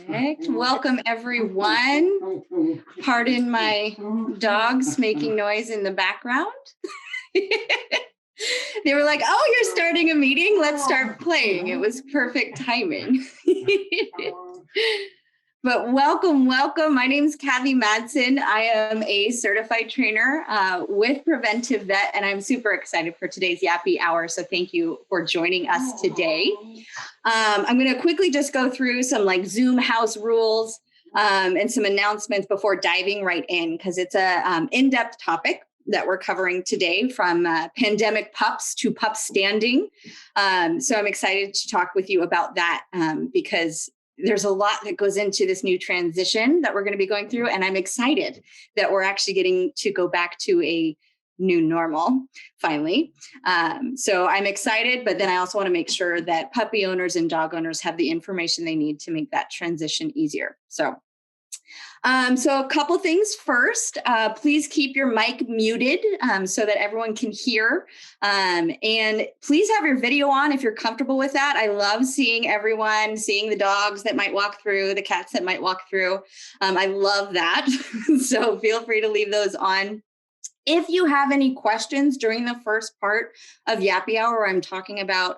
Perfect. Welcome, everyone. Pardon my dogs making noise in the background. They were like, oh, you're starting a meeting. Let's start playing. It was perfect timing. But welcome. My name is Cathy Madson. I am a certified trainer with Preventive Vet, and I'm super excited for today's Yappy Hour. So thank you for joining us today. I'm going to quickly just go through some Zoom house rules and some announcements before diving right in, because it's a in-depth topic that we're covering today, from pandemic pups to pupstanding. So I'm excited to talk with you about that because there's a lot that goes into this new transition that we're going to be going through. And I'm excited that we're actually getting to go back to a new normal finally. So I'm excited, but then I also want to make sure that puppy owners and dog owners have the information they need to make that transition easier. So a couple things first, please keep your mic muted so that everyone can hear. And please have your video on if you're comfortable with that. I love seeing everyone, seeing the dogs that might walk through, the cats that might walk through. I love that. So feel free to leave those on. If you have any questions during the first part of Yappy Hour, where I'm talking about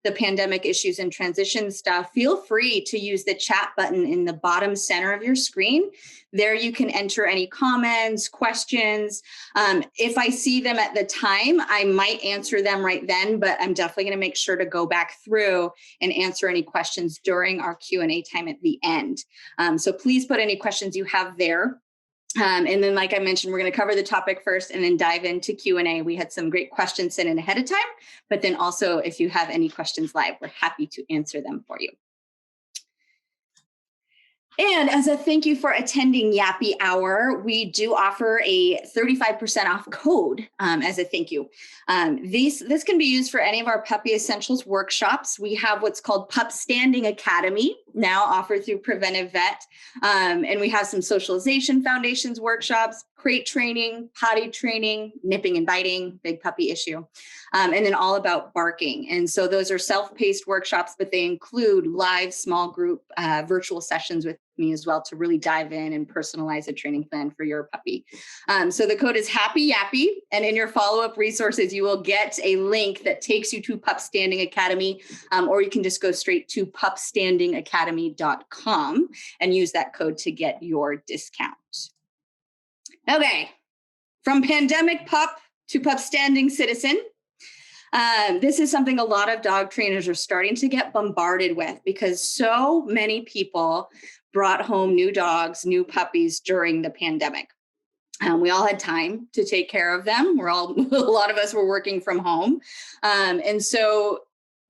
the pandemic issues and transition stuff, feel free to use the chat button in the bottom center of your screen. There you can enter any comments, questions. If I see them at the time, I might answer them right then, but I'm definitely going to make sure to go back through and answer any questions during our Q&A time at the end. So please put any questions you have there. And then, like I mentioned, we're going to cover the topic first and then dive into Q&A. We had some great questions sent in ahead of time, but then also if you have any questions live, we're happy to answer them for you. And as a thank you for attending Yappy Hour, we do offer a 35% off code as a thank you. This can be used for any of our Puppy Essentials workshops. We have what's called Pupstanding Academy, now offered through Preventive Vet. And we have some Socialization Foundations workshops, crate training, potty training, nipping and biting, big puppy issue, and then all about barking. And so those are self-paced workshops, but they include live small group virtual sessions with me as well to really dive in and personalize a training plan for your puppy. So the code is Happy Yappy, and in your follow-up resources, you will get a link that takes you to Pupstanding Academy, or you can just go straight to pupstandingacademy.com and use that code to get your discount. Okay, from pandemic pup to pupstanding citizen. This is something a lot of dog trainers are starting to get bombarded with because so many people brought home new dogs, new puppies during the pandemic. We all had time to take care of them. A lot of us were working from home. And so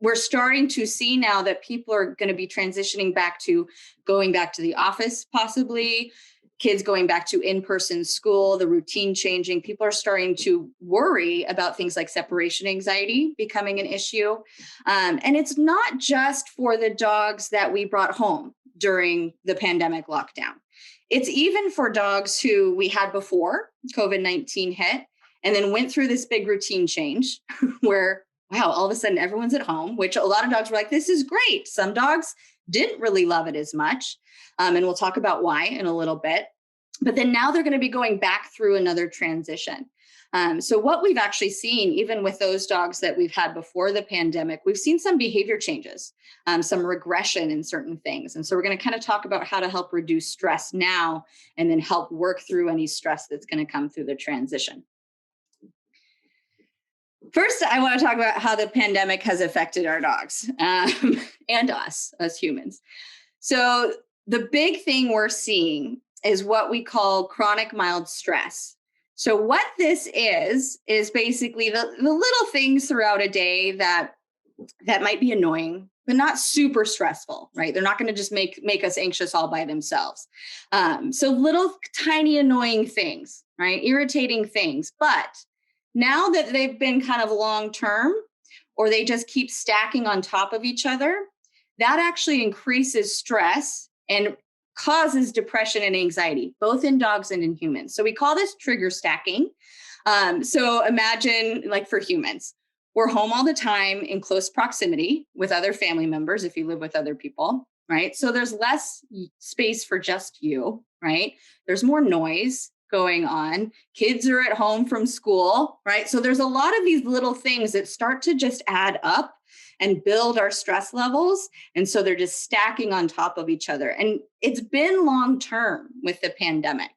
we're starting to see now that people are going to be transitioning back to going back to the office, possibly. Kids going back to in-person school, the routine changing. People are starting to worry about things like separation anxiety becoming an issue. And it's not just for the dogs that we brought home during the pandemic lockdown. It's even for dogs who we had before COVID-19 hit and then went through this big routine change where, wow, all of a sudden everyone's at home, which a lot of dogs were like, this is great. Some dogs didn't really love it as much. And we'll talk about why in a little bit. But then now they're going to be going back through another transition. So what we've actually seen, even with those dogs that we've had before the pandemic, we've seen some behavior changes, some regression in certain things. And so we're going to kind of talk about how to help reduce stress now and then help work through any stress that's going to come through the transition. First, I want to talk about how the pandemic has affected our dogs and us as humans. So the big thing we're seeing is what we call chronic mild stress. So what this is basically the little things throughout a day that might be annoying, but not super stressful, right? They're not going to just make us anxious all by themselves. So little tiny annoying things, right? Irritating things. But now that they've been kind of long-term, or they just keep stacking on top of each other, that actually increases stress and causes depression and anxiety, both in dogs and in humans. So we call this trigger stacking. So imagine, like, for humans, we're home all the time in close proximity with other family members if you live with other people, right? So there's less space for just you, right? There's more noise going on. Kids are at home from school, right? So there's a lot of these little things that start to just add up and build our stress levels. And so they're just stacking on top of each other. And it's been long term with the pandemic.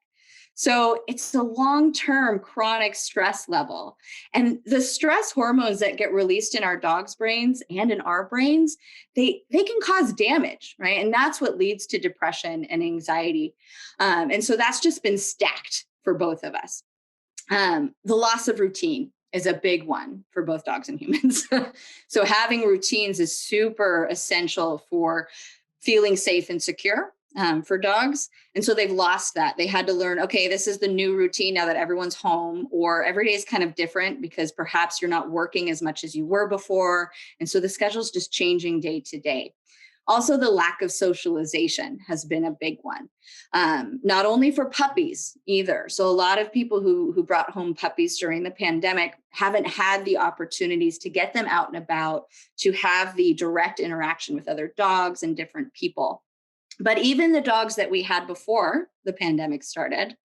So it's a long-term chronic stress level. And the stress hormones that get released in our dogs' brains and in our brains, they can cause damage, right? And that's what leads to depression and anxiety. And so that's just been stacked for both of us. The loss of routine is a big one for both dogs and humans. So having routines is super essential for feeling safe and secure for dogs. And so they've lost that. They had to learn, okay, this is the new routine now that everyone's home, or every day is kind of different because perhaps you're not working as much as you were before. And so the schedule's just changing day to day. Also, the lack of socialization has been a big one, not only for puppies either. So a lot of people who brought home puppies during the pandemic haven't had the opportunities to get them out and about, to have the direct interaction with other dogs and different people. But even the dogs that we had before the pandemic started,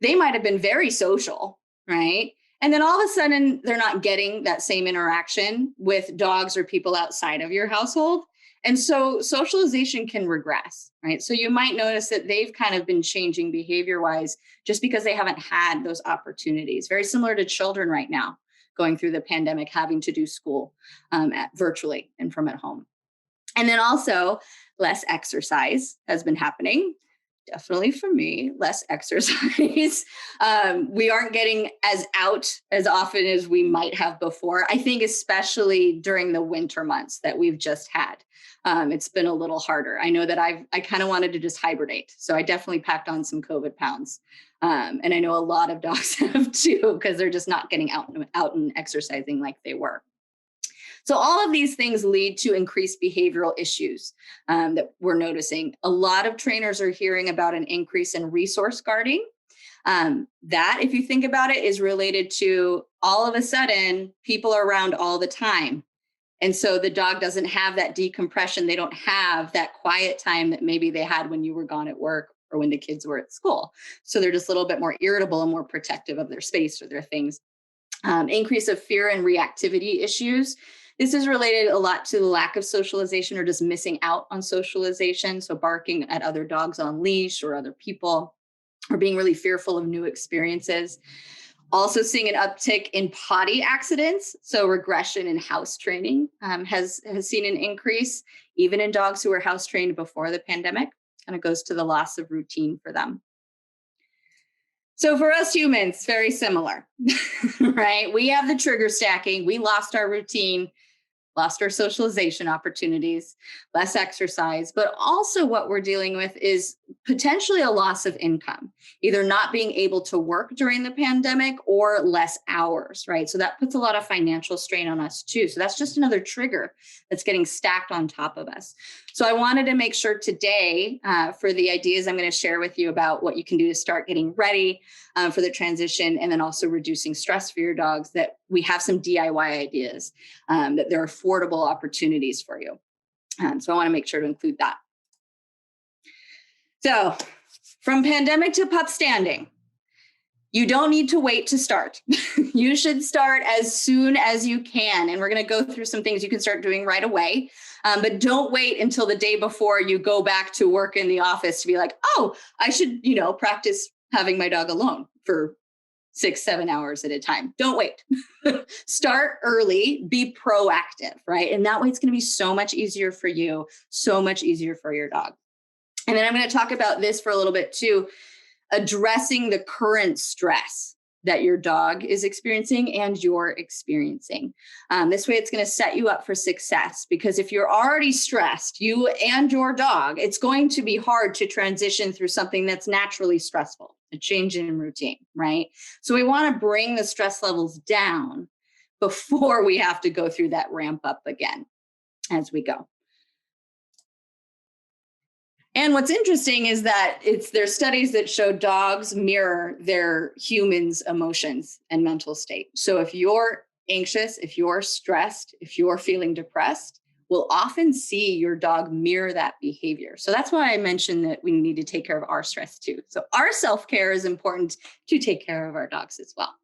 they might have been very social, right? And then all of a sudden, they're not getting that same interaction with dogs or people outside of your household. And so socialization can regress, right? So you might notice that they've kind of been changing behavior-wise just because they haven't had those opportunities. Very similar to children right now going through the pandemic, having to do school virtually and from at home. And then also less exercise has been happening. Definitely for me, less exercise. We aren't getting as out as often as we might have before. I think especially during the winter months that we've just had. It's been a little harder. I know that I kind of wanted to just hibernate. So I definitely packed on some COVID pounds. And I know a lot of dogs have too, because they're just not getting out and exercising like they were. So all of these things lead to increased behavioral issues that we're noticing. A lot of trainers are hearing about an increase in resource guarding. That, if you think about it, is related to all of a sudden people are around all the time. And so the dog doesn't have that decompression. They don't have that quiet time that maybe they had when you were gone at work or when the kids were at school. So they're just a little bit more irritable and more protective of their space or their things. Increase of fear and reactivity issues. This is related a lot to the lack of socialization or just missing out on socialization. So barking at other dogs on leash or other people, or being really fearful of new experiences. Also seeing an uptick in potty accidents. So regression in house training has seen an increase, even in dogs who were house trained before the pandemic. Kind of goes to the loss of routine for them. So for us humans, very similar, right? We have the trigger stacking. We lost our routine, lost our socialization opportunities, less exercise, but also what we're dealing with is potentially a loss of income, either not being able to work during the pandemic or less hours, right? So that puts a lot of financial strain on us too. So that's just another trigger that's getting stacked on top of us. So I wanted to make sure today for the ideas I'm going to share with you about what you can do to start getting ready for the transition, and then also reducing stress for your dogs, that we have some DIY ideas, that there are affordable opportunities for you. So I want to make sure to include that. So from pandemic to Pupstanding, you don't need to wait to start. You should start as soon as you can. And we're going to go through some things you can start doing right away. But don't wait until the day before you go back to work in the office to be like, oh, I should, practice having my dog alone for 6-7 hours at a time. Don't wait. Start early, be proactive, right? And that way it's going to be so much easier for you, so much easier for your dog. And then I'm going to talk about this for a little bit too, addressing the current stress that your dog is experiencing and you're experiencing. This way it's going to set you up for success, because if you're already stressed, you and your dog, it's going to be hard to transition through something that's naturally stressful, a change in routine, right? So we want to bring the stress levels down before we have to go through that ramp up again as we go. And what's interesting is that there's studies that show dogs mirror their humans' emotions and mental state. So if you're anxious, if you're stressed, if you're feeling depressed, will often see your dog mirror that behavior. So that's why I mentioned that we need to take care of our stress too. So our self-care is important to take care of our dogs as well.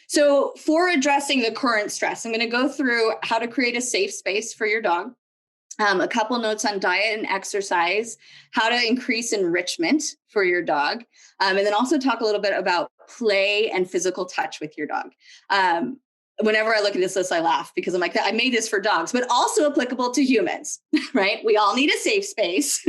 So for addressing the current stress, I'm going to go through how to create a safe space for your dog. A couple notes on diet and exercise, how to increase enrichment for your dog, and then also talk a little bit about play and physical touch with your dog. Whenever I look at this list, I laugh because I'm like, I made this for dogs, but also applicable to humans, right? We all need a safe space.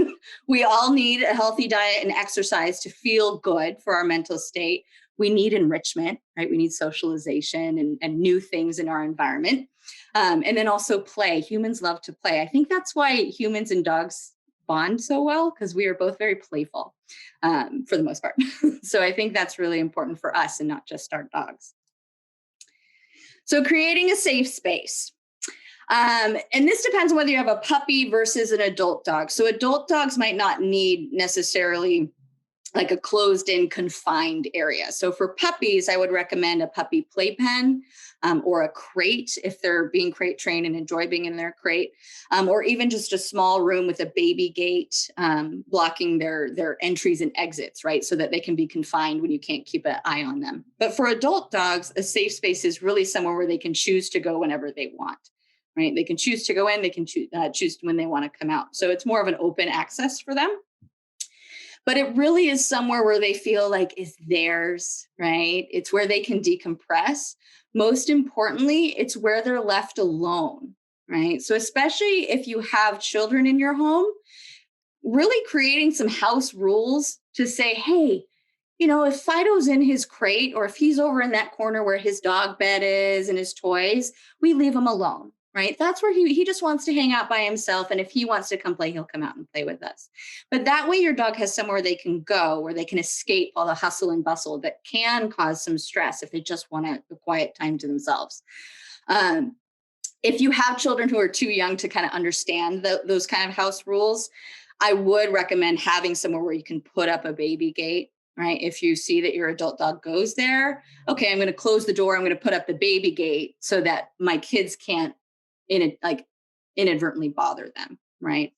We all need a healthy diet and exercise to feel good for our mental state. We need enrichment, right? We need socialization and new things in our environment. And then also play. Humans love to play. I think that's why humans and dogs bond so well, because we are both very playful for the most part. So I think that's really important for us and not just our dogs. So creating a safe space. And this depends on whether you have a puppy versus an adult dog. So adult dogs might not need necessarily like a closed in confined area. So for puppies, I would recommend a puppy playpen or a crate if they're being crate trained and enjoy being in their crate, or even just a small room with a baby gate blocking their entries and exits, right? So that they can be confined when you can't keep an eye on them. But for adult dogs, a safe space is really somewhere where they can choose to go whenever they want, right? They can choose to go in, they can choose when they want to come out. So it's more of an open access for them. But it really is somewhere where they feel like it's theirs, right? It's where they can decompress. Most importantly, it's where they're left alone, right? So especially if you have children in your home, really creating some house rules to say, hey, you know, if Fido's in his crate or if he's over in that corner where his dog bed is and his toys, we leave him alone. Right? That's where he just wants to hang out by himself. And if he wants to come play, he'll come out and play with us. But that way your dog has somewhere they can go where they can escape all the hustle and bustle that can cause some stress if they just want a quiet time to themselves. If you have children who are too young to kind of understand those kind of house rules, I would recommend having somewhere where you can put up a baby gate. Right? If you see that your adult dog goes there, okay, I'm going to close the door. I'm going to put up the baby gate so that my kids can't inadvertently bother them, right?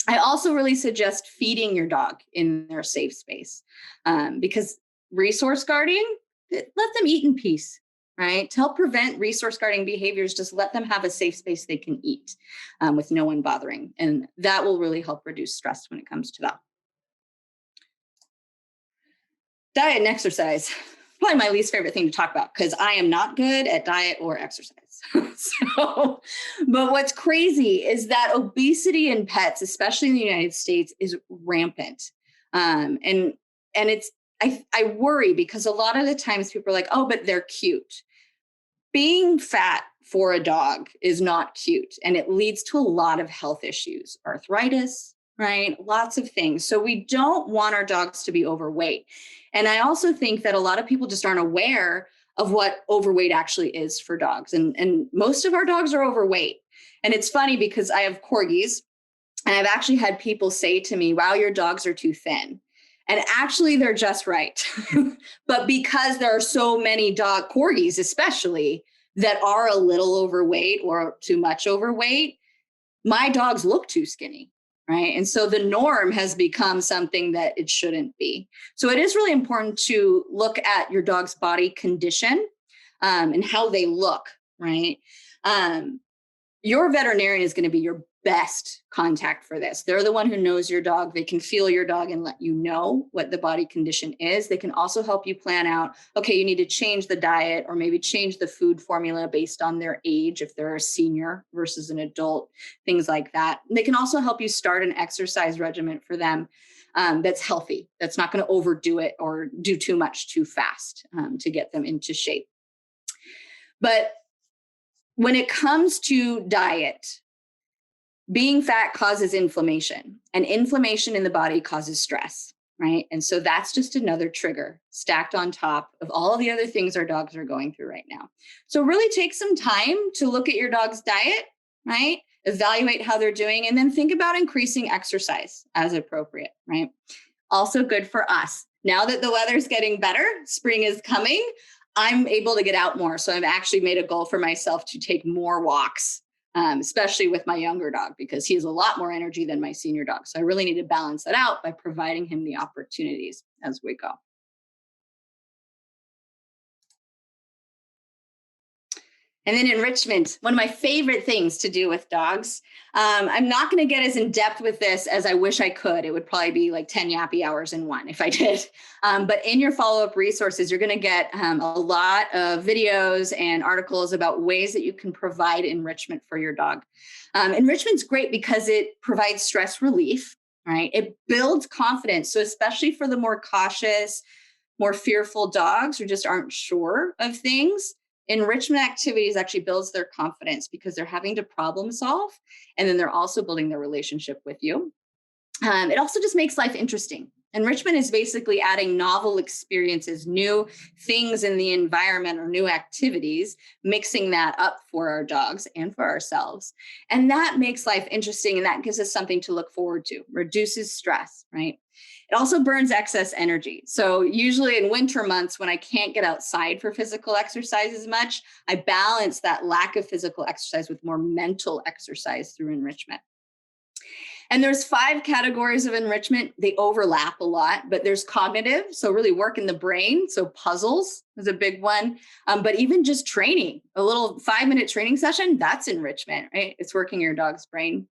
I also really suggest feeding your dog in their safe space because resource guarding, let them eat in peace, right? To help prevent resource guarding behaviors, just let them have a safe space they can eat with no one bothering. And that will really help reduce stress when it comes to that. Diet and exercise. Probably my least favorite thing to talk about because I am not good at diet or exercise. But what's crazy is that obesity in pets, especially in the United States, is rampant. And it's, I worry because a lot of the times people are like, oh, but they're cute. Being fat for a dog is not cute. And it leads to a lot of health issues, arthritis, right? Lots of things. So we don't want our dogs to be overweight. And I also think that a lot of people just aren't aware of what overweight actually is for dogs. And most of our dogs are overweight. And it's funny because I have corgis and I've actually had people say to me, wow, your dogs are too thin. And actually they're just right. But because there are so many corgis, especially that are a little overweight or too much overweight, my dogs look too skinny. Right. And so the norm has become something that it shouldn't be. So it is really important to look at your dog's body condition and how they look. Right. Your veterinarian is going to be your best contact for this. They're the one who knows your dog. They can feel your dog and let you know what the body condition is. They can also help you plan out, okay, you need to change the diet or maybe change the food formula based on their age, if they're a senior versus an adult, things like that. And they can also help you start an exercise regimen for them that's healthy, that's not going to overdo it or do too much too fast to get them into shape. But when it comes to diet, being fat causes inflammation, and inflammation in the body causes stress, right? And so that's just another trigger stacked on top of all the other things our dogs are going through right now. So really take some time to look at your dog's diet, right? Evaluate how they're doing, and then think about increasing exercise as appropriate, right? Also good for us. Now that the weather's getting better, spring is coming, I'm able to get out more. So I've actually made a goal for myself to take more walks especially with my younger dog, because he has a lot more energy than my senior dog. So I really need to balance that out by providing him the opportunities as we go. And then enrichment, one of my favorite things to do with dogs. I'm not going to get as in depth with this as I wish I could. It would probably be like 10 Yappy hours in one if I did. But in your follow-up resources, you're going to get a lot of videos and articles about ways that you can provide enrichment for your dog. Enrichment's great because it provides stress relief, right? It builds confidence. So especially for the more cautious, more fearful dogs who just aren't sure of things, enrichment activities actually builds their confidence because they're having to problem solve, and then they're also building their relationship with you. It also just makes life interesting. Enrichment is basically adding novel experiences, new things in the environment or new activities, mixing that up for our dogs and for ourselves. And that makes life interesting, and that gives us something to look forward to, reduces stress, right? It also burns excess energy. So usually in winter months, when I can't get outside for physical exercise as much, I balance that lack of physical exercise with more mental exercise through enrichment. And there's 5 categories of enrichment. They overlap a lot, but there's cognitive, so really work in the brain. So puzzles is a big one, but even just training, a little 5-minute training session, that's enrichment, right? It's working your dog's brain.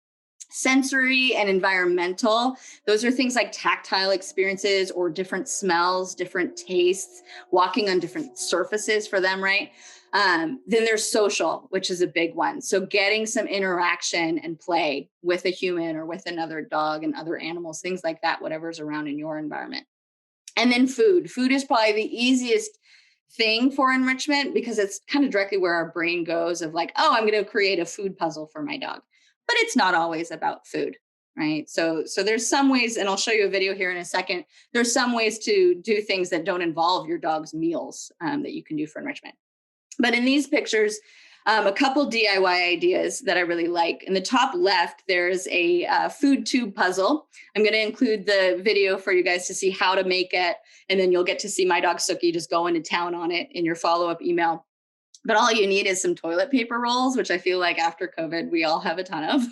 Sensory and environmental, those are things like tactile experiences or different smells, different tastes, walking on different surfaces for them, right? Then there's social, which is a big one. So getting some interaction and play with a human or with another dog and other animals, things like that, whatever's around in your environment. And then food. Food is probably the easiest thing for enrichment because it's kind of directly where our brain goes of like, oh, I'm going to create a food puzzle for my dog. But it's not always about food, right? So there's some ways, and I'll show you a video here in a second. There's some ways to do things that don't involve your dog's meals that you can do for enrichment. But in these pictures, a couple DIY ideas that I really like. In the top left, there's a food tube puzzle. I'm going to include the video for you guys to see how to make it. And then you'll get to see my dog Sookie just go into town on it in your follow-up email. But all you need is some toilet paper rolls, which I feel like after COVID, we all have a ton of,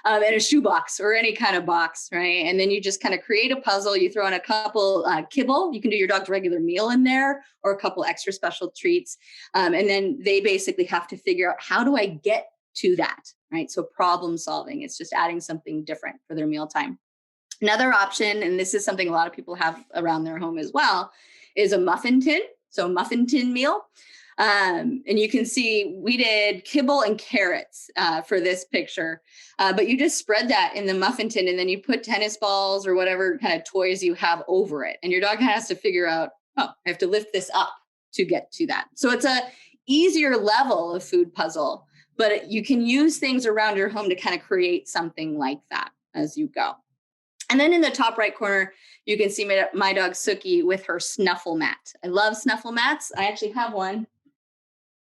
and a shoebox or any kind of box, right? And then you just kind of create a puzzle. You throw in a couple kibble. You can do your dog's regular meal in there or a couple extra special treats. And then they basically have to figure out, how do I get to that, right? So problem solving, it's just adding something different for their mealtime. Another option, and this is something a lot of people have around their home as well, is a muffin tin. So muffin tin meal. And you can see we did kibble and carrots for this picture, but you just spread that in the muffin tin and then you put tennis balls or whatever kind of toys you have over it. And your dog has to figure out, oh, I have to lift this up to get to that. So it's a easier level of food puzzle, but you can use things around your home to kind of create something like that as you go. And then in the top right corner, you can see my dog Sookie with her snuffle mat. I love snuffle mats. I actually have one.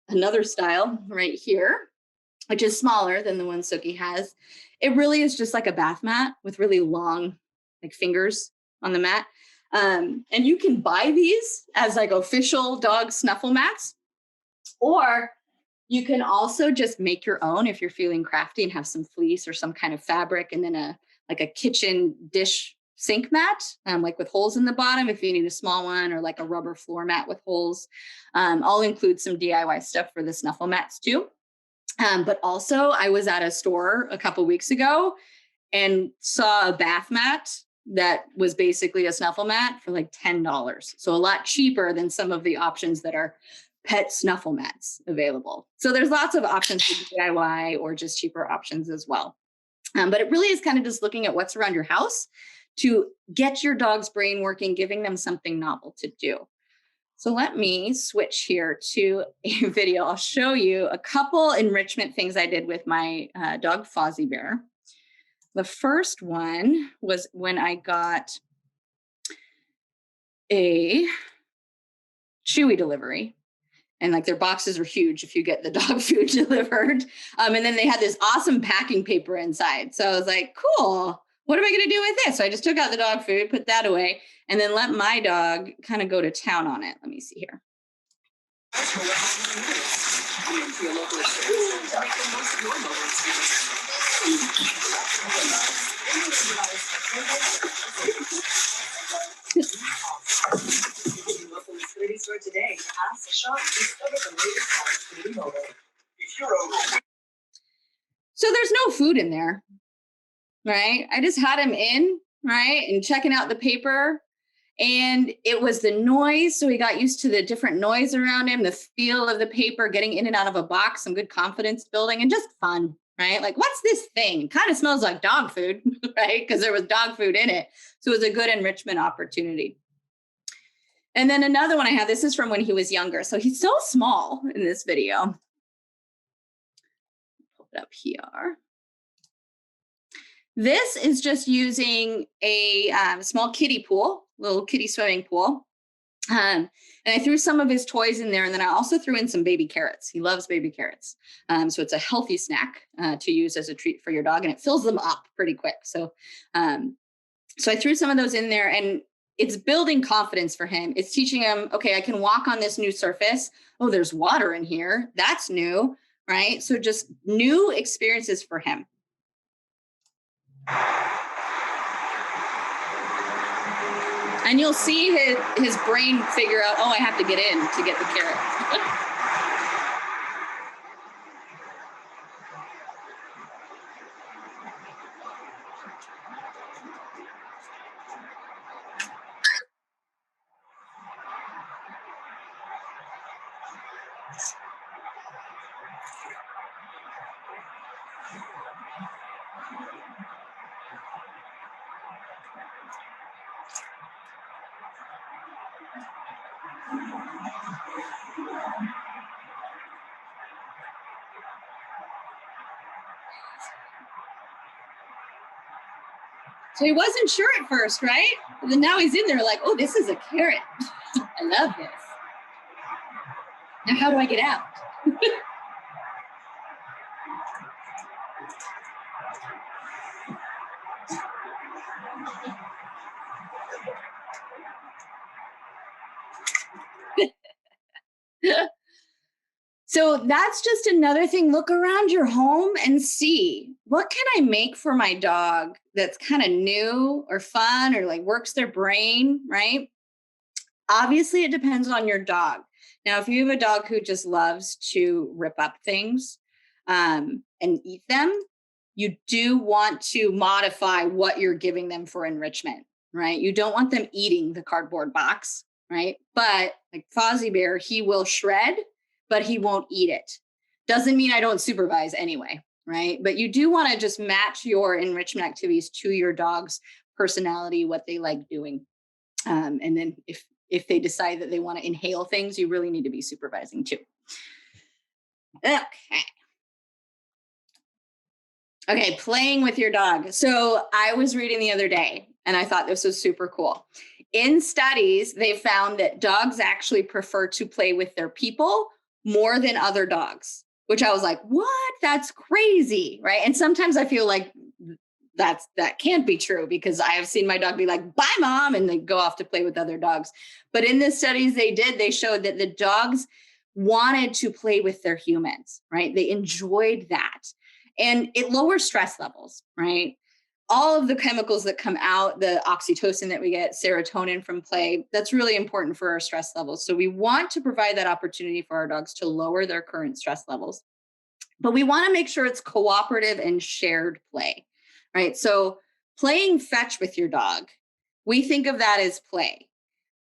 Another style right here, which is smaller than the one Sookie has. It really is just like a bath mat with really long like fingers on the mat. And you can buy these as like official dog snuffle mats, or you can also just make your own if you're feeling crafty and have some fleece or some kind of fabric, and then a kitchen dish sink mat, like with holes in the bottom if you need a small one, or like a rubber floor mat with holes. I'll include some DIY stuff for the snuffle mats too. But also I was at a store a couple weeks ago and saw a bath mat that was basically a snuffle mat for like $10. So a lot cheaper than some of the options that are pet snuffle mats available. So there's lots of options for DIY or just cheaper options as well. But it really is kind of just looking at what's around your house to get your dog's brain working, giving them something novel to do. So let me switch here to a video. I'll show you a couple enrichment things I did with my dog Fozzie Bear. The first one was when I got a Chewy delivery. And like their boxes are huge if you get the dog food delivered. And then they had this awesome packing paper inside. So I was like, cool, what am I going to do with this? So I just took out the dog food, put that away, and then let my dog kind of go to town on it. Let me see here. To your local experience to make the most of your mobile experience. Local security store today. Ask, shop, discover the latest on Security Mobile. If you're over. So there's no food in there, right? I just had him in, right, and checking out the paper. And it was the noise. So he got used to the different noise around him, the feel of the paper, getting in and out of a box, some good confidence building, and just fun, right? Like, what's this thing? It kind of smells like dog food, right? Because there was dog food in it. So it was a good enrichment opportunity. And then another one I have, this is from when he was younger. So he's so small in this video. Pull it up here. This is just using a small kiddie pool, little kiddie swimming pool. And I threw some of his toys in there. And then I also threw in some baby carrots. He loves baby carrots. So it's a healthy snack to use as a treat for your dog. And it fills them up pretty quick. So I threw some of those in there, and it's building confidence for him. It's teaching him, okay, I can walk on this new surface. Oh, there's water in here. That's new, right? So just new experiences for him. And you'll see his brain figure out, oh, I have to get in to get the carrot. So he wasn't sure at first, right? But then now he's in there like, oh, this is a carrot. I love this. Now how do I get out? So that's just another thing. Look around your home and see, what can I make for my dog that's kind of new or fun or like works their brain, right? Obviously, it depends on your dog. Now, if you have a dog who just loves to rip up things and eat them, you do want to modify what you're giving them for enrichment, right? You don't want them eating the cardboard box, right? But like Fozzie Bear, he will shred, but he won't eat it. Doesn't mean I don't supervise anyway, right? But you do want to just match your enrichment activities to your dog's personality, what they like doing. And then if they decide that they want to inhale things, you really need to be supervising too. Okay, playing with your dog. So I was reading the other day, and I thought this was super cool. In studies, they found that dogs actually prefer to play with their people more than other dogs, which I was like, what? That's crazy, right? And sometimes I feel like that can't be true, because I have seen my dog be like, bye, mom, and they go off to play with other dogs. But in the studies they showed that the dogs wanted to play with their humans, right? They enjoyed that. And it lowers stress levels, right? All of the chemicals that come out, the oxytocin that we get, serotonin from play, that's really important for our stress levels. So we want to provide that opportunity for our dogs to lower their current stress levels. But we want to make sure it's cooperative and shared play, right? So playing fetch with your dog, we think of that as play,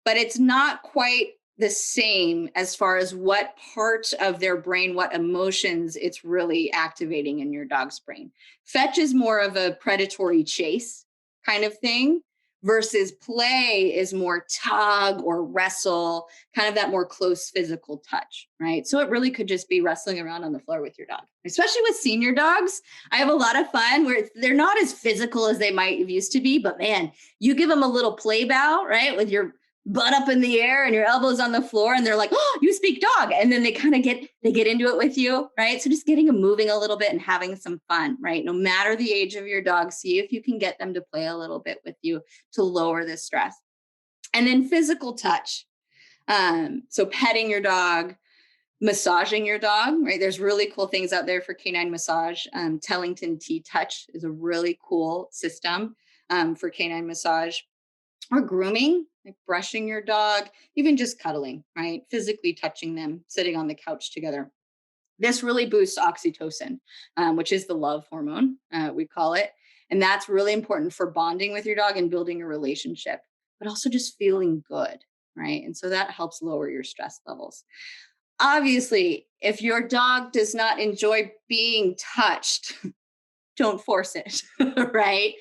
but it's not quite the same as far as what part of their brain, what emotions it's really activating in your dog's brain. Fetch is more of a predatory chase kind of thing, versus play is more tug or wrestle, kind of that more close physical touch, right? So it really could just be wrestling around on the floor with your dog. Especially with senior dogs, I have a lot of fun where they're not as physical as they might have used to be, but man, you give them a little play bow, right? With your butt up in the air and your elbows on the floor, and they're like, oh, you speak dog. And then they kind of get into it with you, right? So just getting them moving a little bit and having some fun, right? No matter the age of your dog, see if you can get them to play a little bit with you to lower the stress. And then physical touch. So petting your dog, Massaging your dog, right? There's really cool things out there for canine massage. Tellington T-Touch is a really cool system for canine massage. Or grooming, like brushing your dog, even just cuddling, right? Physically touching them, sitting on the couch together. This really boosts oxytocin, which is the love hormone, we call it. And that's really important for bonding with your dog and building a relationship, but also just feeling good, right? And so that helps lower your stress levels. Obviously, if your dog does not enjoy being touched, don't force it, right?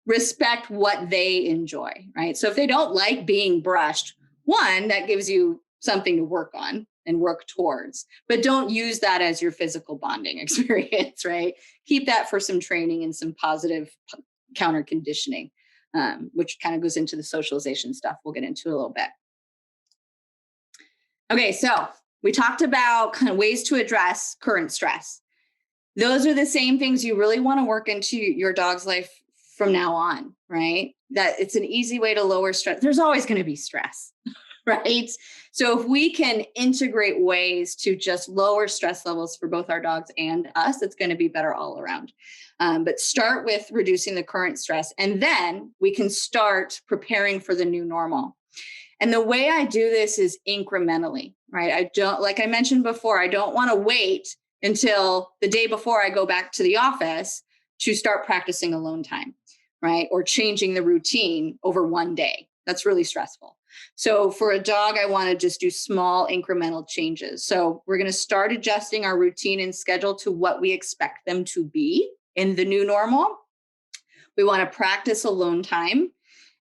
Respect what they enjoy, right? So if they don't like being brushed, one, that gives you something to work on and work towards, but don't use that as your physical bonding experience, right? Keep that for some training and some positive counter conditioning, which kind of goes into the socialization stuff we'll get into a little bit. Okay, so we talked about kind of ways to address current stress. Those are the same things you really want to work into your dog's life from now on, right? That it's an easy way to lower stress. There's always going to be stress, right? So if we can integrate ways to just lower stress levels for both our dogs and us, it's going to be better all around. But start with reducing the current stress, and then we can start preparing for the new normal. And the way I do this is incrementally, right? I don't, like I mentioned before, I don't want to wait until the day before I go back to the office to start practicing alone time, right? Or changing the routine over one day. That's really stressful. So for a dog, I want to just do small incremental changes. So we're going to start adjusting our routine and schedule to what we expect them to be in the new normal. We want to practice alone time.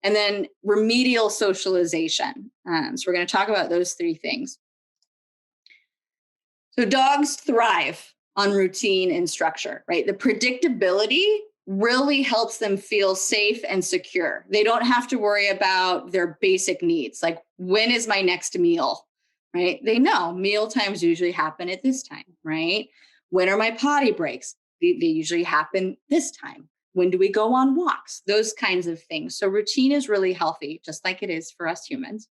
And then remedial socialization. So we're going to talk about those three things. So dogs thrive on routine and structure, right? The predictability really helps them feel safe and secure. They don't have to worry about their basic needs, like when is my next meal, right? They know meal times usually happen at this time, right? When are my potty breaks? They usually happen this time. When do we go on walks? Those kinds of things. So routine is really healthy, just like it is for us humans.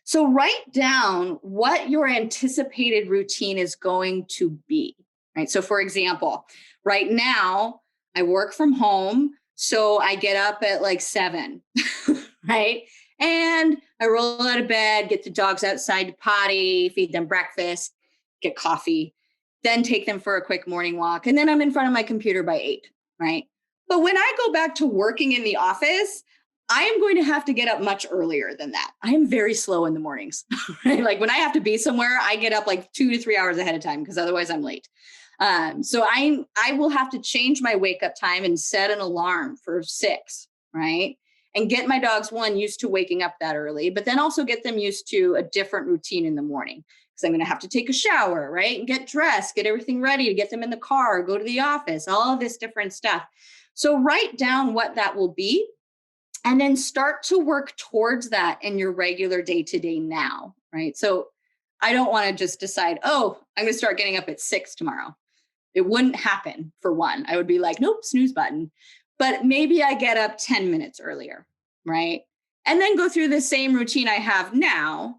So write down what your anticipated routine is going to be, right? So for example, right now I work from home, so I get up at like 7, right? And I roll out of bed, get the dogs outside to potty, feed them breakfast, get coffee, then take them for a quick morning walk. And then I'm in front of my computer by 8. Right. But when I go back to working in the office, I am going to have to get up much earlier than that. I am very slow in the mornings. Right? Like when I have to be somewhere, I get up like 2 to 3 hours ahead of time because otherwise I'm late. So I will have to change my wake up time and set an alarm for 6, right? And get my dogs, one, used to waking up that early, but then also get them used to a different routine in the morning. Because I'm going to have to take a shower, right? And get dressed, get everything ready to get them in the car, go to the office, all of this different stuff. So write down what that will be and then start to work towards that in your regular day-to-day now, right? So I don't want to just decide, oh, I'm going to start getting up at 6 tomorrow. It wouldn't happen for one. I would be like, nope, snooze button. But maybe I get up 10 minutes earlier, right? And then go through the same routine I have now,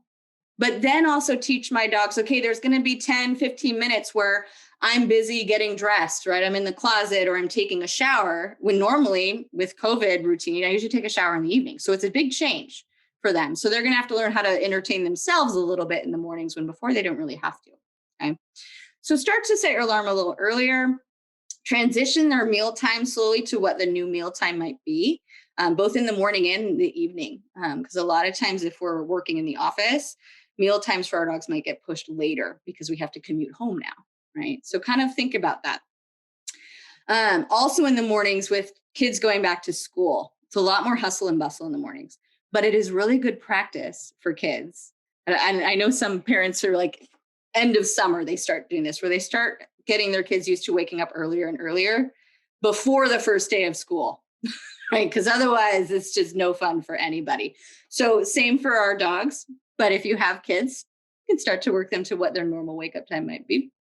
but then also teach my dogs, okay, there's going to be 10, 15 minutes where I'm busy getting dressed, right? I'm in the closet or I'm taking a shower, when normally with COVID routine, I usually take a shower in the evening. So it's a big change for them. So they're going to have to learn how to entertain themselves a little bit in the mornings when before they don't really have to. Okay. So start to set your alarm a little earlier, transition their meal time slowly to what the new meal time might be, both in the morning and in the evening. Because a lot of times if we're working in the office, meal times for our dogs might get pushed later because we have to commute home now, right? So kind of think about that. Also in the mornings with kids going back to school, it's a lot more hustle and bustle in the mornings, but it is really good practice for kids. And I know some parents are like, end of summer, they start doing this, where they start getting their kids used to waking up earlier and earlier before the first day of school, right? Because otherwise it's just no fun for anybody. So same for our dogs. But if you have kids, you can start to work them to what their normal wake up time might be.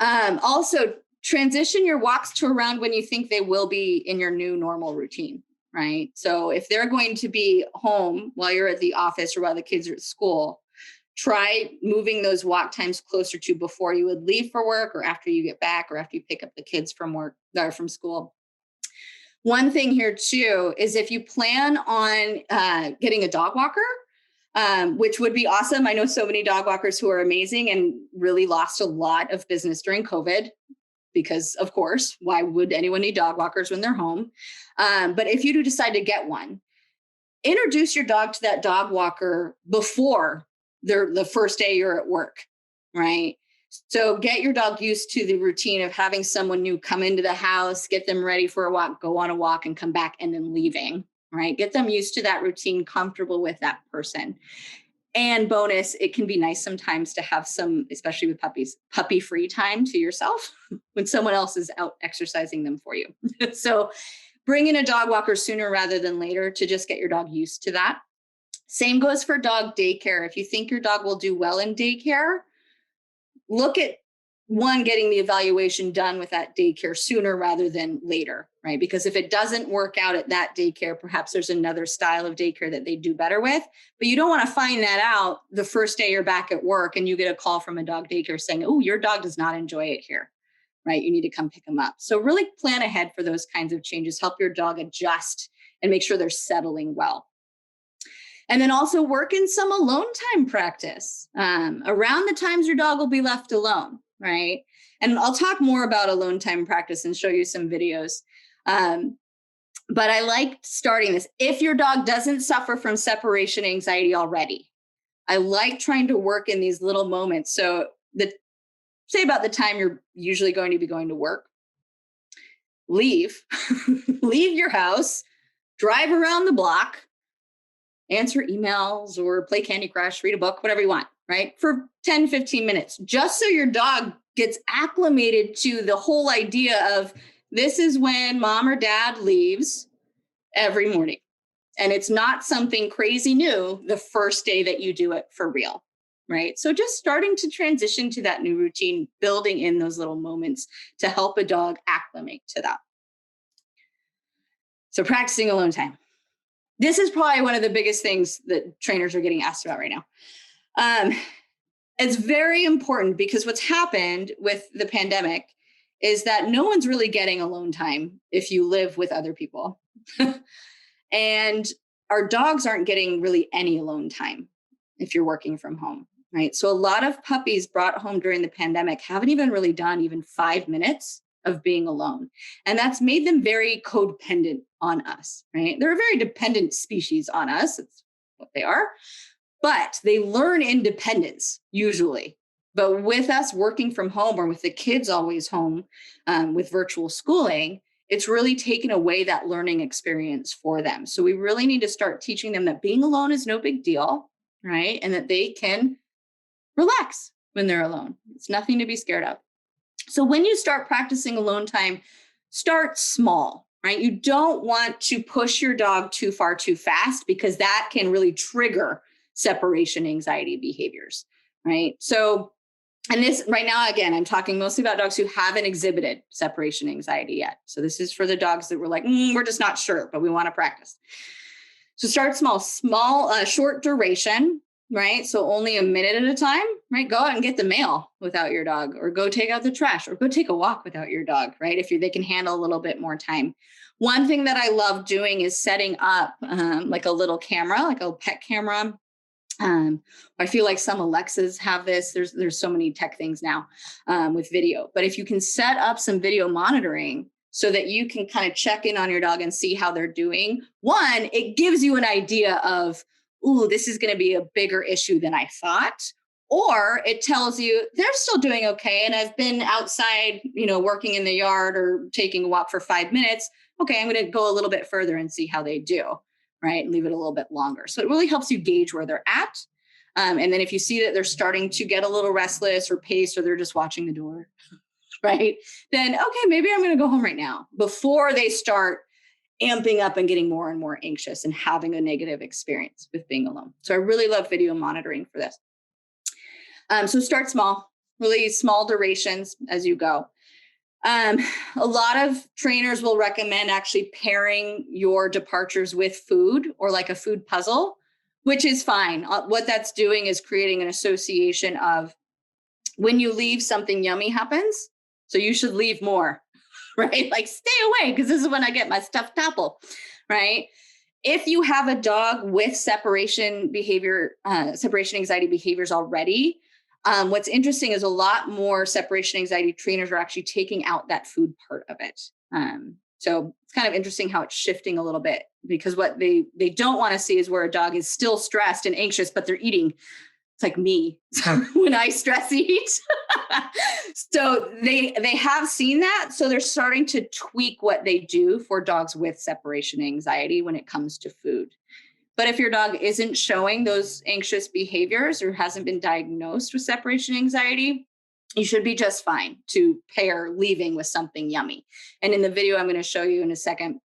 Also, transition your walks to around when you think they will be in your new normal routine, right? So if they're going to be home while you're at the office or while the kids are at school, try moving those walk times closer to before you would leave for work or after you get back or after you pick up the kids from work or from school. One thing here too is if you plan on getting a dog walker, which would be awesome. I know so many dog walkers who are amazing and really lost a lot of business during COVID because, of course, why would anyone need dog walkers when they're home? But if you do decide to get one, introduce your dog to that dog walker before the first day you're at work, right? So get your dog used to the routine of having someone new come into the house, get them ready for a walk, go on a walk and come back and then leaving, right? Get them used to that routine, comfortable with that person. And bonus, it can be nice sometimes to have some, especially with puppies, puppy free time to yourself when someone else is out exercising them for you. So bring in a dog walker sooner rather than later to just get your dog used to that. Same goes for dog daycare. If you think your dog will do well in daycare, look at getting the evaluation done with that daycare sooner rather than later, right? Because if it doesn't work out at that daycare, perhaps there's another style of daycare that they do better with, but you don't want to find that out the first day you're back at work and you get a call from a dog daycare saying, oh, your dog does not enjoy it here, right? You need to come pick them up. So really plan ahead for those kinds of changes, help your dog adjust and make sure they're settling well. And then also work in some alone time practice around the times your dog will be left alone, right? And I'll talk more about alone time practice and show you some videos. But I like starting this. If your dog doesn't suffer from separation anxiety already, I like trying to work in these little moments. So say about the time you're usually going to be going to work, leave your house, drive around the block, answer emails or play Candy Crush, read a book, whatever you want, right? For 10, 15 minutes, just so your dog gets acclimated to the whole idea of this is when mom or dad leaves every morning. And it's not something crazy new the first day that you do it for real, right? So just starting to transition to that new routine, building in those little moments to help a dog acclimate to that. So practicing alone time. This is probably one of the biggest things that trainers are getting asked about right now. It's very important because what's happened with the pandemic is that no one's really getting alone time if you live with other people. And our dogs aren't getting really any alone time if you're working from home, right? So a lot of puppies brought home during the pandemic haven't even really done even 5 minutes of being alone. And that's made them very codependent on us, right? They're a very dependent species on us. It's what they are. But they learn independence usually. But with us working from home or with the kids always home with virtual schooling, it's really taken away that learning experience for them. So we really need to start teaching them that being alone is no big deal, right? And that they can relax when they're alone. It's nothing to be scared of. So when you start practicing alone time, start small, right? You don't want to push your dog too far too fast because that can really trigger separation anxiety behaviors, right? So, and this right now, again, I'm talking mostly about dogs who haven't exhibited separation anxiety yet. So this is for the dogs that were like, we're just not sure, but we want to practice. So start small, short duration, right? So only a minute at a time, right? Go out and get the mail without your dog, or go take out the trash, or go take a walk without your dog, right? If they can handle a little bit more time. One thing that I love doing is setting up like a little camera, like a pet camera. I feel like some Alexas have this. There's so many tech things now with video, but if you can set up some video monitoring so that you can kind of check in on your dog and see how they're doing. One, it gives you an idea of, ooh, this is going to be a bigger issue than I thought. Or it tells you they're still doing okay. And I've been outside, working in the yard or taking a walk for 5 minutes. Okay, I'm going to go a little bit further and see how they do, right? And leave it a little bit longer. So it really helps you gauge where they're at. And then if you see that they're starting to get a little restless or paced, or they're just watching the door, right? Then, okay, maybe I'm going to go home right now before they start amping up and getting more and more anxious and having a negative experience with being alone. So I really love video monitoring for this. So start small, really small durations as you go. A lot of trainers will recommend actually pairing your departures with food or like a food puzzle which is fine. What that's doing is creating an association of when you leave, something yummy happens. So you should leave more, right? Like stay away because this is when I get my stuffed apple, right? If you have a dog with separation anxiety behaviors already, what's interesting is a lot more separation anxiety trainers are actually taking out that food part of it. So it's kind of interesting how it's shifting a little bit, because what they don't want to see is where a dog is still stressed and anxious, but they're eating. It's like me when I stress eat. So they have seen that. So they're starting to tweak what they do for dogs with separation anxiety when it comes to food. But if your dog isn't showing those anxious behaviors or hasn't been diagnosed with separation anxiety, you should be just fine to pair leaving with something yummy. And in the video I'm going to show you in a second,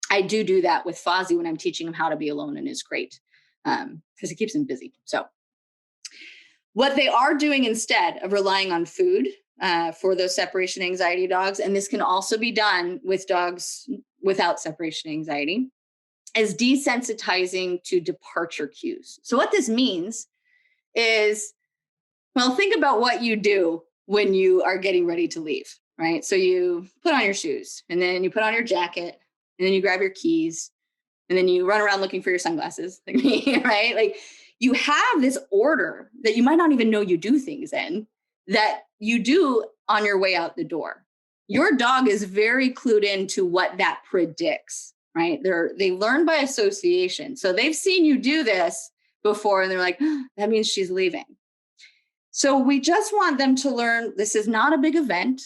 I do that with Fozzie when I'm teaching him how to be alone, and it's great because it keeps him busy. So what they are doing instead of relying on food for those separation anxiety dogs, and this can also be done with dogs without separation anxiety, is desensitizing to departure cues. So what this means is, well, think about what you do when you are getting ready to leave, right? So you put on your shoes, and then you put on your jacket, and then you grab your keys, and then you run around looking for your sunglasses, like me, right? Like you have this order that you might not even know you do things in, that you do on your way out the door. Your dog is very clued into what that predicts, right? They learn by association. So they've seen you do this before, and they're like, oh, that means she's leaving. So we just want them to learn this is not a big event.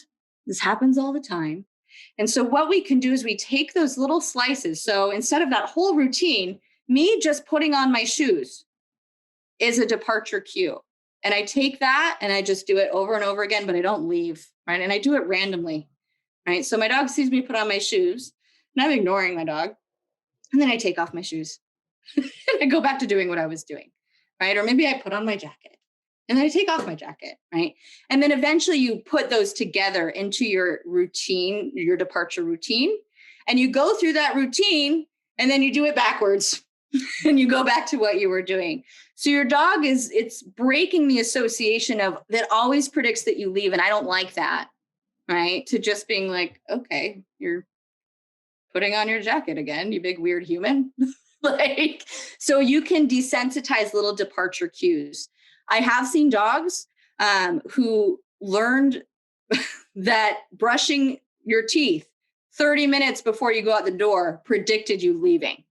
This happens all the time. And so what we can do is we take those little slices. So instead of that whole routine, me just putting on my shoes is a departure cue. And I take that and I just do it over and over again, but I don't leave, right? And I do it randomly, right? So my dog sees me put on my shoes, and I'm ignoring my dog. And then I take off my shoes and I go back to doing what I was doing, right? Or maybe I put on my jacket and then I take off my jacket, right? And then eventually you put those together into your routine, your departure routine, and you go through that routine and then you do it backwards and you go back to what you were doing. So your dog it's breaking the association of that always predicts that you leave. And I don't like that, right? To just being like, okay, you're putting on your jacket again, you big weird human. Like, so you can desensitize little departure cues. I have seen dogs who learned that brushing your teeth 30 minutes before you go out the door predicted you leaving.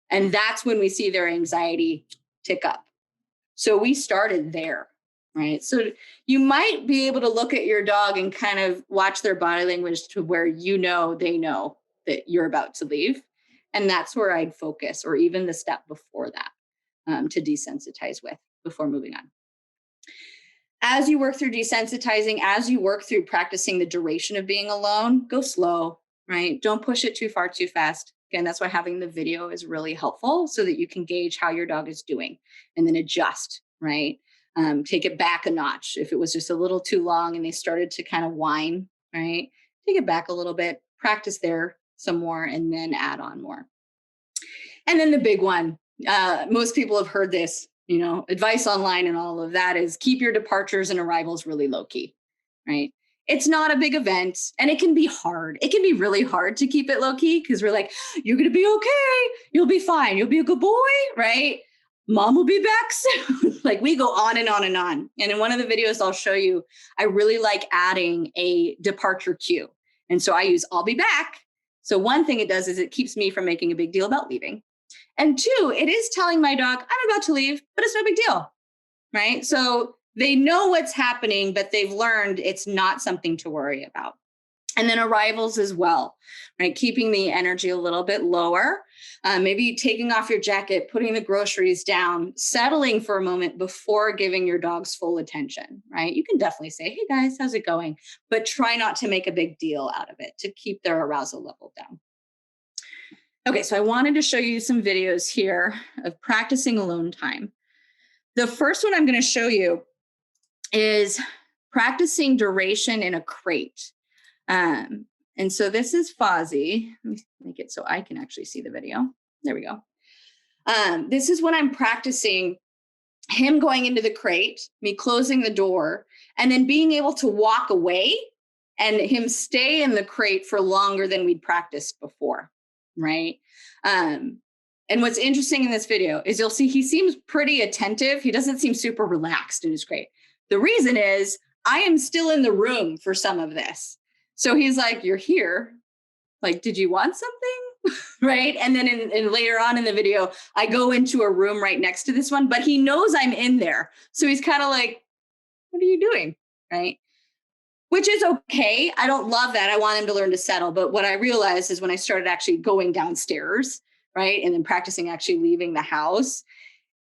And that's when we see their anxiety tick up. So we started there, right? So you might be able to look at your dog and kind of watch their body language to where you know they know that you're about to leave. And that's where I'd focus, or even the step before that, to desensitize with before moving on. As you work through desensitizing, as you work through practicing the duration of being alone, go slow, right? Don't push it too far, too fast. Again, that's why having the video is really helpful so that you can gauge how your dog is doing and then adjust, right? Take it back a notch. If it was just a little too long and they started to kind of whine, right? Take it back a little bit, practice there some more, and then add on more. And then the big one, most people have heard this, advice online and all of that is keep your departures and arrivals really low key, right? It's not a big event, and it can be hard. It can be really hard to keep it low key because we're like, you're going to be okay. You'll be fine. You'll be a good boy, right? Mom will be back soon. Like we go on and on and on. And in one of the videos I'll show you, I really like adding a departure cue. And so I use I'll be back. So one thing it does is it keeps me from making a big deal about leaving. And two, it is telling my dog, I'm about to leave, but it's no big deal, right? So they know what's happening, but they've learned it's not something to worry about. And then arrivals as well, right? Keeping the energy a little bit lower, maybe taking off your jacket, putting the groceries down, settling for a moment before giving your dogs full attention, right? You can definitely say, hey guys, how's it going? But try not to make a big deal out of it to keep their arousal level down. Okay, so I wanted to show you some videos here of practicing alone time. The first one I'm going to show you is practicing duration in a crate. And so this is Fozzie. Let me make it so I can actually see the video. There we go. This is when I'm practicing him going into the crate, me closing the door, and then being able to walk away and him stay in the crate for longer than we'd practiced before, right? And what's interesting in this video is you'll see he seems pretty attentive. He doesn't seem super relaxed in his crate. The reason is I am still in the room for some of this. So he's like, you're here. Like, did you want something? Right. And then in later on in the video, I go into a room right next to this one, but he knows I'm in there. So he's kind of like, what are you doing? Right. Which is okay. I don't love that. I want him to learn to settle. But what I realized is when I started actually going downstairs, right, and then practicing actually leaving the house,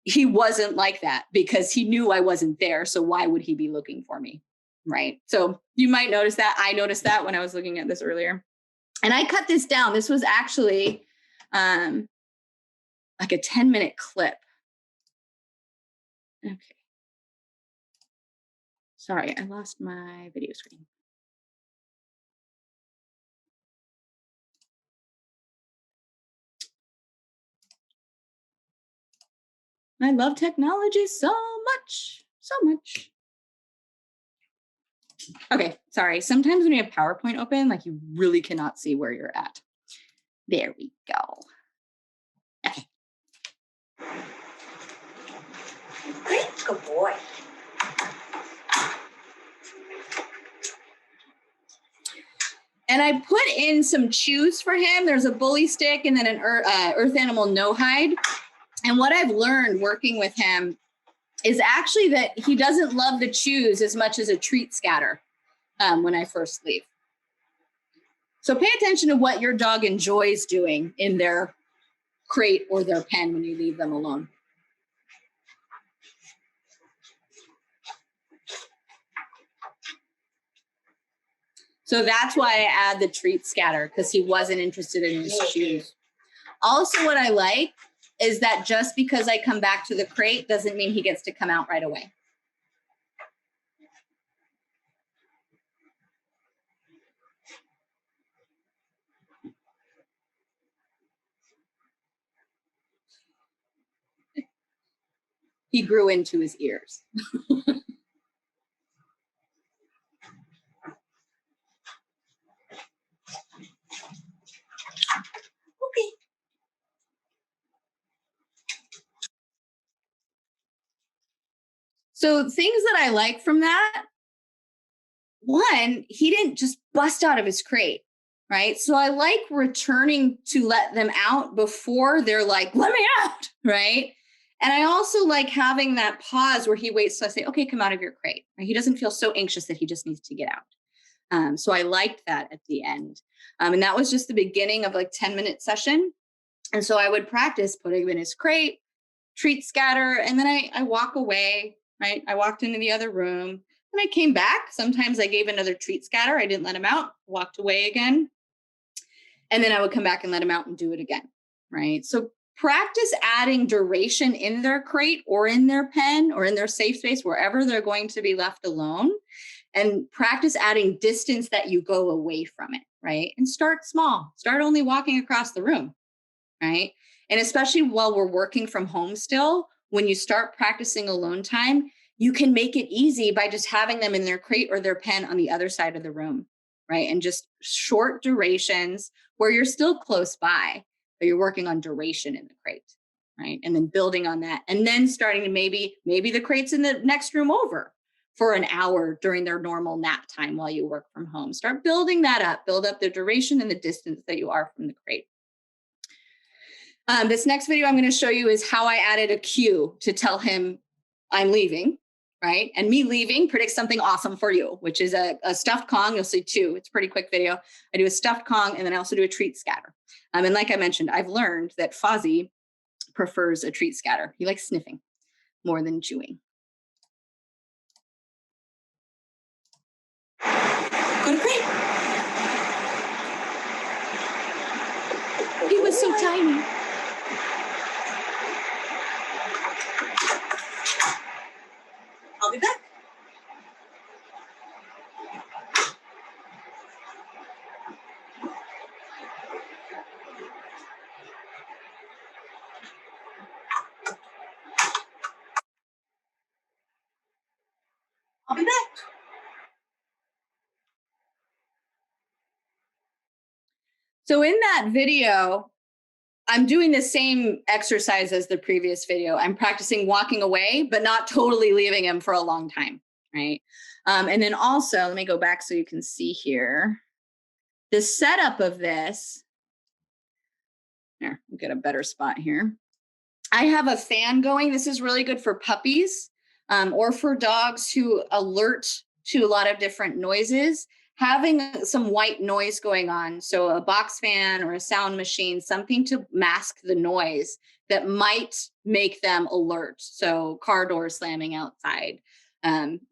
he wasn't like that because he knew I wasn't there. So why would he be looking for me? Right. So you might notice that. I noticed that when I was looking at this earlier. And I cut this down. This was actually like a 10-minute clip. Okay. Sorry, I lost my video screen. I love technology so much, so much. Okay, sorry. Sometimes when you have PowerPoint open, like you really cannot see where you're at. There we go. Okay. Great, good boy. And I put in some chews for him. There's a bully stick and then an earth animal no hide. And what I've learned working with him is actually that he doesn't love the chews as much as a treat scatter when I first leave. So pay attention to what your dog enjoys doing in their crate or their pen when you leave them alone. So that's why I add the treat scatter, because he wasn't interested in his chews. Also, what I like is that just because I come back to the crate doesn't mean he gets to come out right away. He grew into his ears. Okay. So things that I like from that, one, he didn't just bust out of his crate, right? So I like returning to let them out before they're like, let me out, right? And I also like having that pause where he waits till I say, okay, come out of your crate. Right? He doesn't feel so anxious that he just needs to get out. So I liked that at the end. And that was just the beginning of like 10-minute session. And so I would practice putting him in his crate, treat scatter, and then I walk away, right? I walked into the other room and I came back. Sometimes I gave another treat scatter. I didn't let him out, walked away again. And then I would come back and let him out and do it again, right? So practice adding duration in their crate or in their pen or in their safe space, wherever they're going to be left alone. And practice adding distance that you go away from it, right? And start small. Start only walking across the room, right? And especially while we're working from home still, when you start practicing alone time, you can make it easy by just having them in their crate or their pen on the other side of the room, right? And just short durations where you're still close by, but you're working on duration in the crate, right? And then building on that. And then starting to maybe the crate's in the next room over for an hour during their normal nap time while you work from home. Start building that up, build up the duration and the distance that you are from the crate. This next video I'm going to show you is how I added a cue to tell him I'm leaving, right? And me leaving predicts something awesome for you, which is a stuffed Kong. You'll see two. It's a pretty quick video. I do a stuffed Kong and then I also do a treat scatter. And like I mentioned, I've learned that Fozzie prefers a treat scatter. He likes sniffing more than chewing. Go to crate. He was so tiny. I'll be back. So in that video, I'm doing the same exercise as the previous video. I'm practicing walking away, but not totally leaving him for a long time, right? And then also, let me go back so you can see here. The setup of this, here, we'll get a better spot here. I have a fan going. This is really good for puppies or for dogs who alert to a lot of different noises. Having some white noise going on, so a box fan or a sound machine, something to mask the noise that might make them alert. So car doors slamming outside,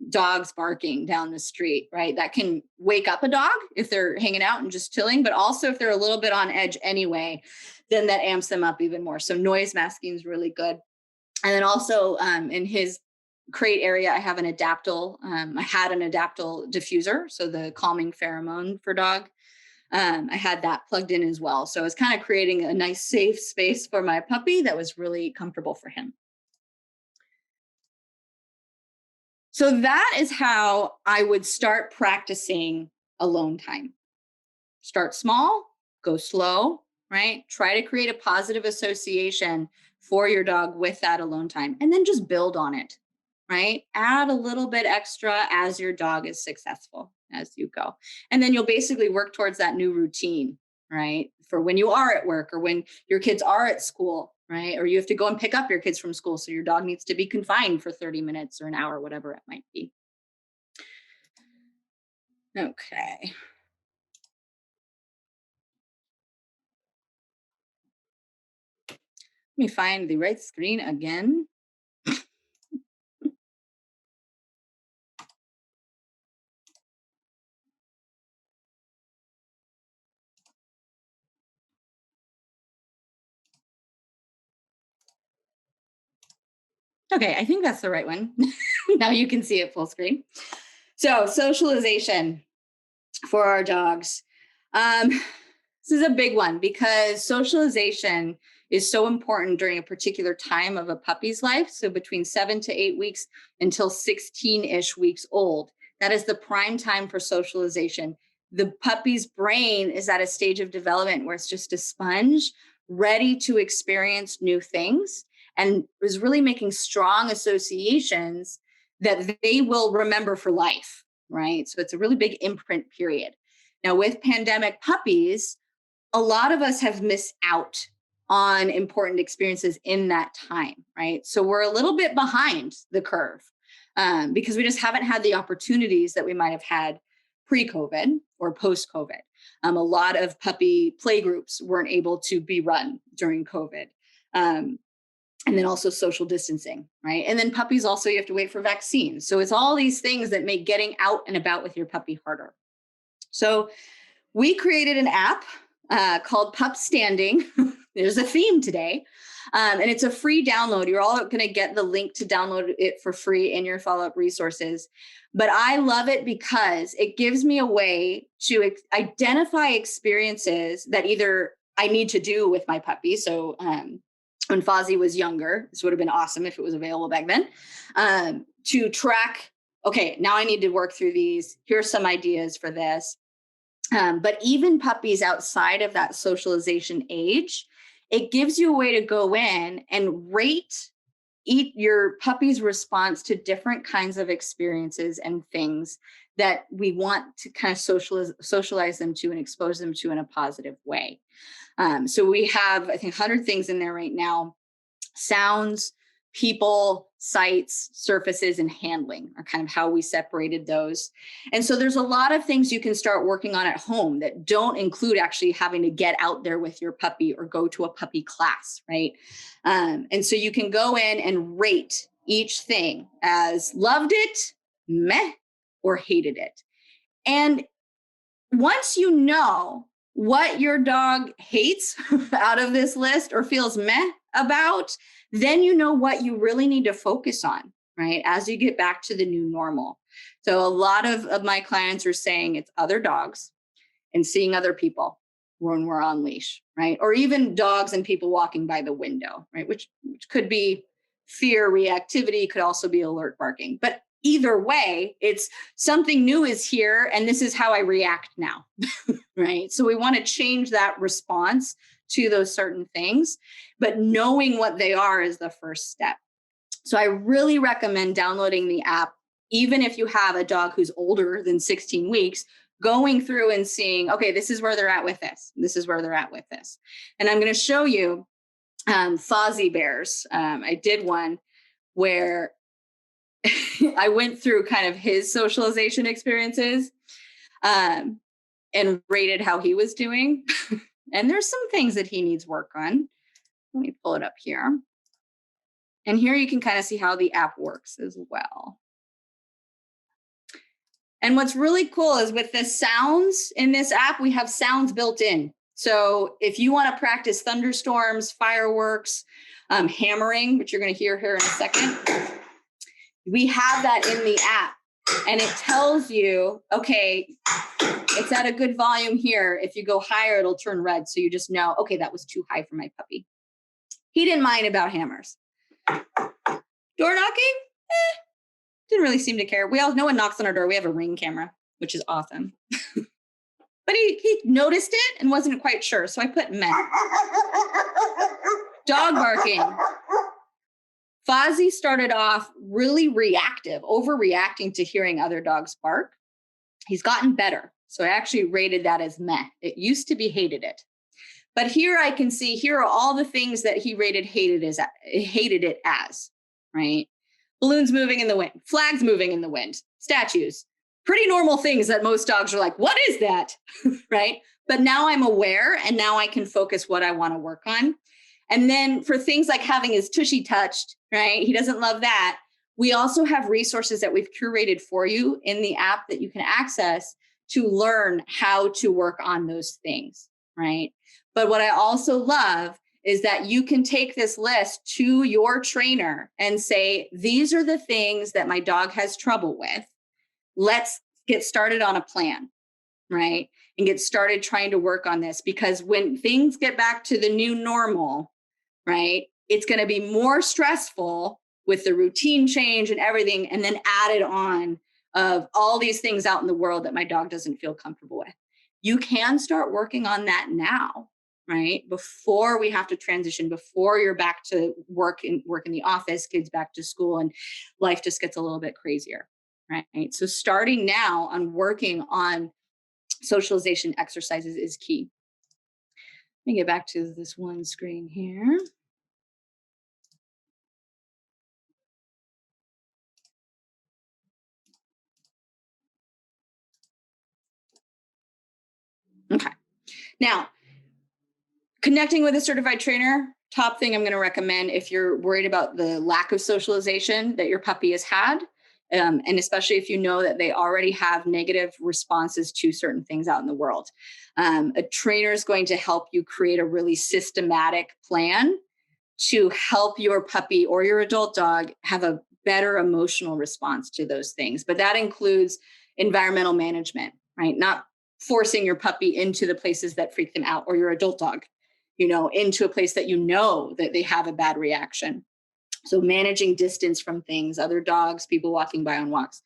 dogs barking down the street, right? That can wake up a dog if they're hanging out and just chilling, but also if they're a little bit on edge anyway, then that amps them up even more. So noise masking is really good. And then also in his crate area, I have an Adaptil. I had an Adaptil diffuser, so the calming pheromone for dog. I had that plugged in as well. So I was kind of creating a nice safe space for my puppy that was really comfortable for him. So that is how I would start practicing alone time. Start small, go slow, right? Try to create a positive association for your dog with that alone time, and then just build on it, right? Add a little bit extra as your dog is successful as you go. And then you'll basically work towards that new routine, right? For when you are at work or when your kids are at school, right? Or you have to go and pick up your kids from school. So your dog needs to be confined for 30 minutes or an hour, whatever it might be. Okay. Let me find the right screen again. Okay, I think that's the right one. Now you can see it full screen. So socialization for our dogs. This is a big one because socialization is so important during a particular time of a puppy's life. So between 7 to 8 weeks until 16-ish weeks old. That is the prime time for socialization. The puppy's brain is at a stage of development where it's just a sponge, ready to experience new things, and is really making strong associations that they will remember for life, right? So it's a really big imprint period. Now, with pandemic puppies, a lot of us have missed out on important experiences in that time, right? So we're a little bit behind the curve because we just haven't had the opportunities that we might have had pre-COVID or post-COVID. A lot of puppy play groups weren't able to be run during COVID. And then also social distancing, right? And then puppies also, you have to wait for vaccines. So it's all these things that make getting out and about with your puppy harder. So we created an app called Pupstanding. There's a theme today. And it's a free download. You're all going to get the link to download it for free in your follow-up resources. But I love it because it gives me a way to identify experiences that either I need to do with my puppy. So when Fozzie was younger, this would have been awesome if it was available back then, to track, okay, now I need to work through these. Here's some ideas for this. But even puppies outside of that socialization age, it gives you a way to go in and rate your puppy's response to different kinds of experiences and things that we want to kind of socialize them to and expose them to in a positive way. So we have, I think, 100 things in there right now. Sounds, people, sights, surfaces, and handling are kind of how we separated those. And so there's a lot of things you can start working on at home that don't include actually having to get out there with your puppy or go to a puppy class, right? And so you can go in and rate each thing as loved it, meh, or hated it. And once you know what your dog hates out of this list or feels meh about, then you know what you really need to focus on, right? As you get back to the new normal. So a lot of my clients are saying it's other dogs and seeing other people when we're on leash, right? Or even dogs and people walking by the window, right? Which could be fear reactivity, could also be alert barking. But either way, it's something new is here and this is how I react now, right? So we want to change that response to those certain things, but knowing what they are is the first step. So I really recommend downloading the app, even if you have a dog who's older than 16 weeks, going through and seeing, okay, this is where they're at with this. This is where they're at with this. And I'm going to show you Fozzie Bears. I did one where I went through kind of his socialization experiences and rated how he was doing. And there's some things that he needs work on. Let me pull it up here. And here you can kind of see how the app works as well. And what's really cool is with the sounds in this app, we have sounds built in. So if you want to practice thunderstorms, fireworks, hammering, which you're going to hear here in a second, we have that in the app. And it tells you, okay, it's at a good volume here. If you go higher, it'll turn red. So you just know, okay, that was too high for my puppy. He didn't mind about hammers. Door knocking? Didn't really seem to care. No one knocks on our door. We have a Ring camera, which is awesome. But he noticed it and wasn't quite sure. So I put meh. Dog barking. Fozzie started off really reactive, overreacting to hearing other dogs bark. He's gotten better. So I actually rated that as meh. It used to be hated it. But here I can see, here are all the things that he rated hated it as, right? Balloons moving in the wind, flags moving in the wind, statues, pretty normal things that most dogs are like, what is that, right? But now I'm aware and now I can focus what I want to work on. And then for things like having his tushy touched, right? He doesn't love that. We also have resources that we've curated for you in the app that you can access to learn how to work on those things, right? But what I also love is that you can take this list to your trainer and say, these are the things that my dog has trouble with. Let's get started on a plan, right? And get started trying to work on this, because when things get back to the new normal, right, it's going to be more stressful with the routine change and everything, and then added on of all these things out in the world that my dog doesn't feel comfortable with. You can start working on that now, right? Before we have to transition, before you're back to work in the office, kids back to school, and life just gets a little bit crazier, right? So starting now on working on socialization exercises is key. Let me get back to this one screen here. Okay. Now, connecting with a certified trainer, top thing I'm going to recommend if you're worried about the lack of socialization that your puppy has had, and especially if you know that they already have negative responses to certain things out in the world. A trainer is going to help you create a really systematic plan to help your puppy or your adult dog have a better emotional response to those things. But that includes environmental management, right? Not forcing your puppy into the places that freak them out, or your adult dog, into a place that that they have a bad reaction. So managing distance from things, other dogs, people walking by on walks.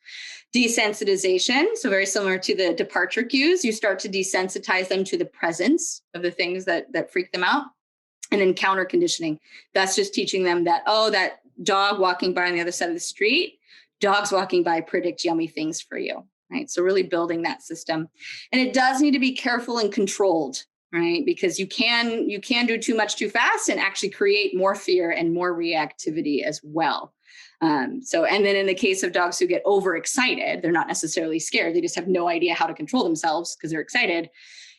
Desensitization, so very similar to the departure cues, you start to desensitize them to the presence of the things that freak them out. And then counter conditioning, that's just teaching them that, that dog walking by on the other side of the street, dogs walking by predict yummy things for you, right? So really building that system. And it does need to be careful and controlled, right? Because you can do too much too fast and actually create more fear and more reactivity as well. And then in the case of dogs who get overexcited, they're not necessarily scared. They just have no idea how to control themselves because they're excited.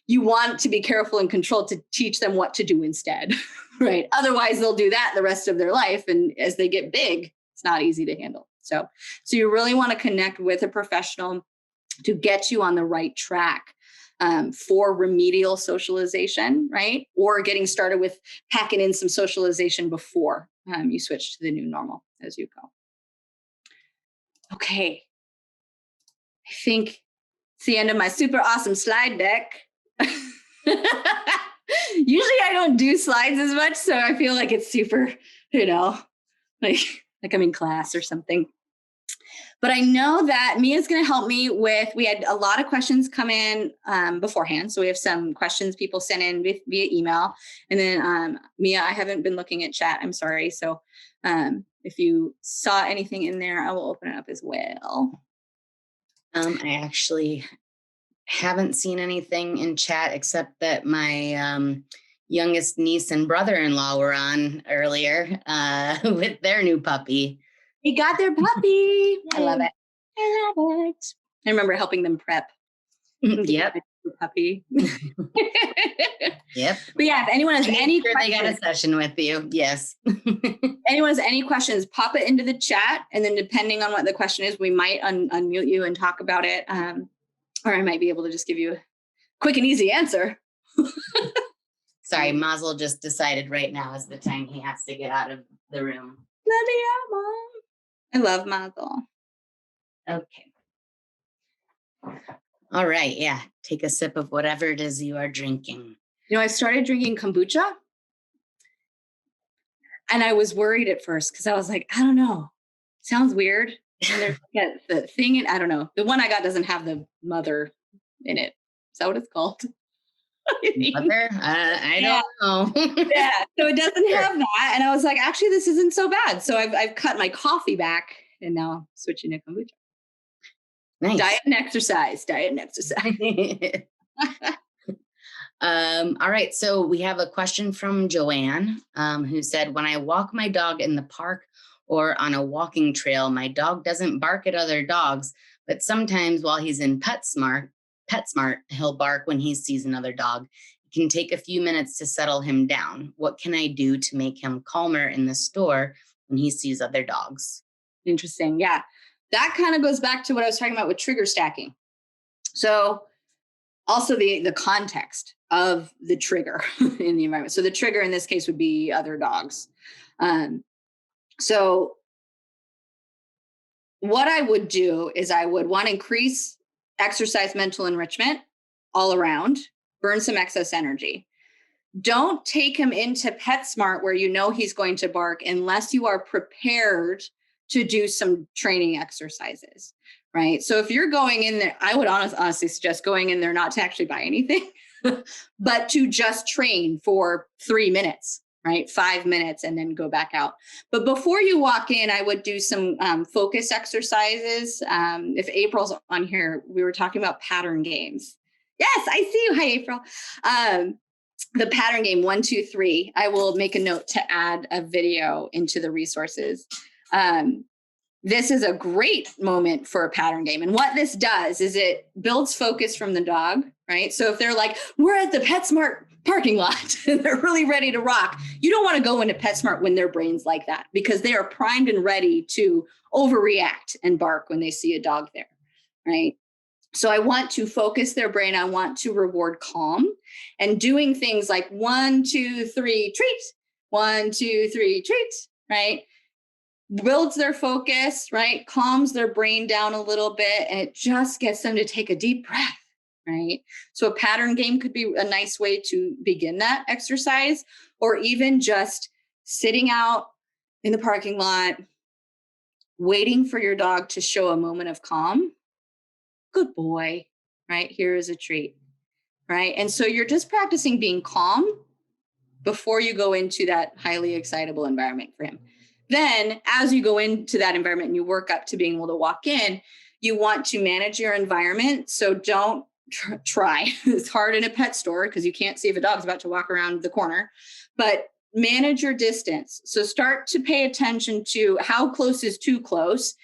You want to be careful and controlled to teach them what to do instead, right? Otherwise, they'll do that the rest of their life. And as they get big, it's not easy to handle. So you really want to connect with a professional to get you on the right track for remedial socialization, right? Or getting started with packing in some socialization before you switch to the new normal as you go. Okay. I think it's the end of my super awesome slide deck. Usually I don't do slides as much, so I feel like it's super, like I'm in class or something. But I know that Mia's going to help me we had a lot of questions come in beforehand. So we have some questions people sent in via email. And then Mia, I haven't been looking at chat. I'm sorry. So if you saw anything in there, I will open it up as well. I actually haven't seen anything in chat except that my youngest niece and brother-in-law were on earlier with their new puppy. They got their puppy. I love it. I love it. I remember helping them prep. Yep. Puppy. Yep. But yeah, if anyone has any questions, they got a session with you. Yes. Anyone has any questions, pop it into the chat. And then depending on what the question is, we might unmute you and talk about it. Or I might be able to just give you a quick and easy answer. Sorry, Mazel just decided right now is the time he has to get out of the room. Love you, Mom. I love Mazel. Okay. All right. Yeah. Take a sip of whatever it is you are drinking. You know, I started drinking kombucha. And I was worried at first because I was like, I don't know. Sounds weird. And there's the thing, and I don't know. The one I got doesn't have the mother in it. Is that what it's called? Mother? I don't know. Yeah. So it doesn't have that. And I was like, actually, this isn't so bad. So I've cut my coffee back and now I'm switching to kombucha. Nice. Diet and exercise. All right. So we have a question from Joanne, who said, when I walk my dog in the park or on a walking trail, my dog doesn't bark at other dogs, but sometimes while he's in PetSmart, he'll bark when he sees another dog. It can take a few minutes to settle him down. What can I do to make him calmer in the store when he sees other dogs? Interesting. Yeah. That kind of goes back to what I was talking about with trigger stacking. So also the context of the trigger in the environment. So the trigger in this case would be other dogs. So what I would do is I would want to increase exercise mental enrichment all around, burn some excess energy. Don't take him into PetSmart where you know he's going to bark unless you are prepared to do some training exercises, right? So if you're going in there, I would honestly suggest going in there not to actually buy anything, but to just train for 3 minutes, right? 5 minutes and then go back out. But before you walk in, I would do some focus exercises. If April's on here, we were talking about pattern games. Yes, I see you. Hi, April. The pattern game 1, 2, 3. I will make a note to add a video into the resources. This is a great moment for a pattern game. And what this does is it builds focus from the dog, right? So if they're like, we're at the PetSmart parking lot and they're really ready to rock, you don't want to go into PetSmart when their brain's like that because they are primed and ready to overreact and bark when they see a dog there, right? So I want to focus their brain. I want to reward calm and doing things like 1, 2, 3, treat, 1, 2, 3, treat, right? Builds their focus, right? Calms their brain down a little bit, and it just gets them to take a deep breath, right? So a pattern game could be a nice way to begin that exercise, or even just sitting out in the parking lot, waiting for your dog to show a moment of calm. Good boy, right? Here is a treat, right? And so you're just practicing being calm before you go into that highly excitable environment for him. Then as you go into that environment and you work up to being able to walk in, you want to manage your environment. So don't try. It's hard in a pet store because you can't see if a dog's about to walk around the corner, but manage your distance. So start to pay attention to how close is too close.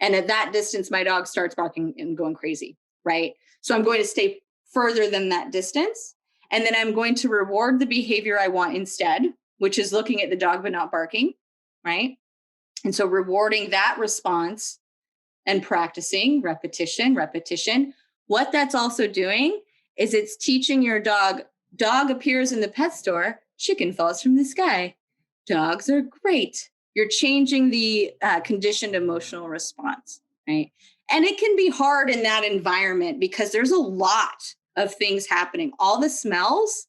And at that distance, my dog starts barking and going crazy, right? So I'm going to stay further than that distance. And then I'm going to reward the behavior I want instead, which is looking at the dog but not barking, right? And so rewarding that response and practicing repetition. What that's also doing is it's teaching your dog appears in the pet store, chicken falls from the sky. Dogs are great. You're changing the conditioned emotional response, right? And it can be hard in that environment because there's a lot of things happening. All the smells,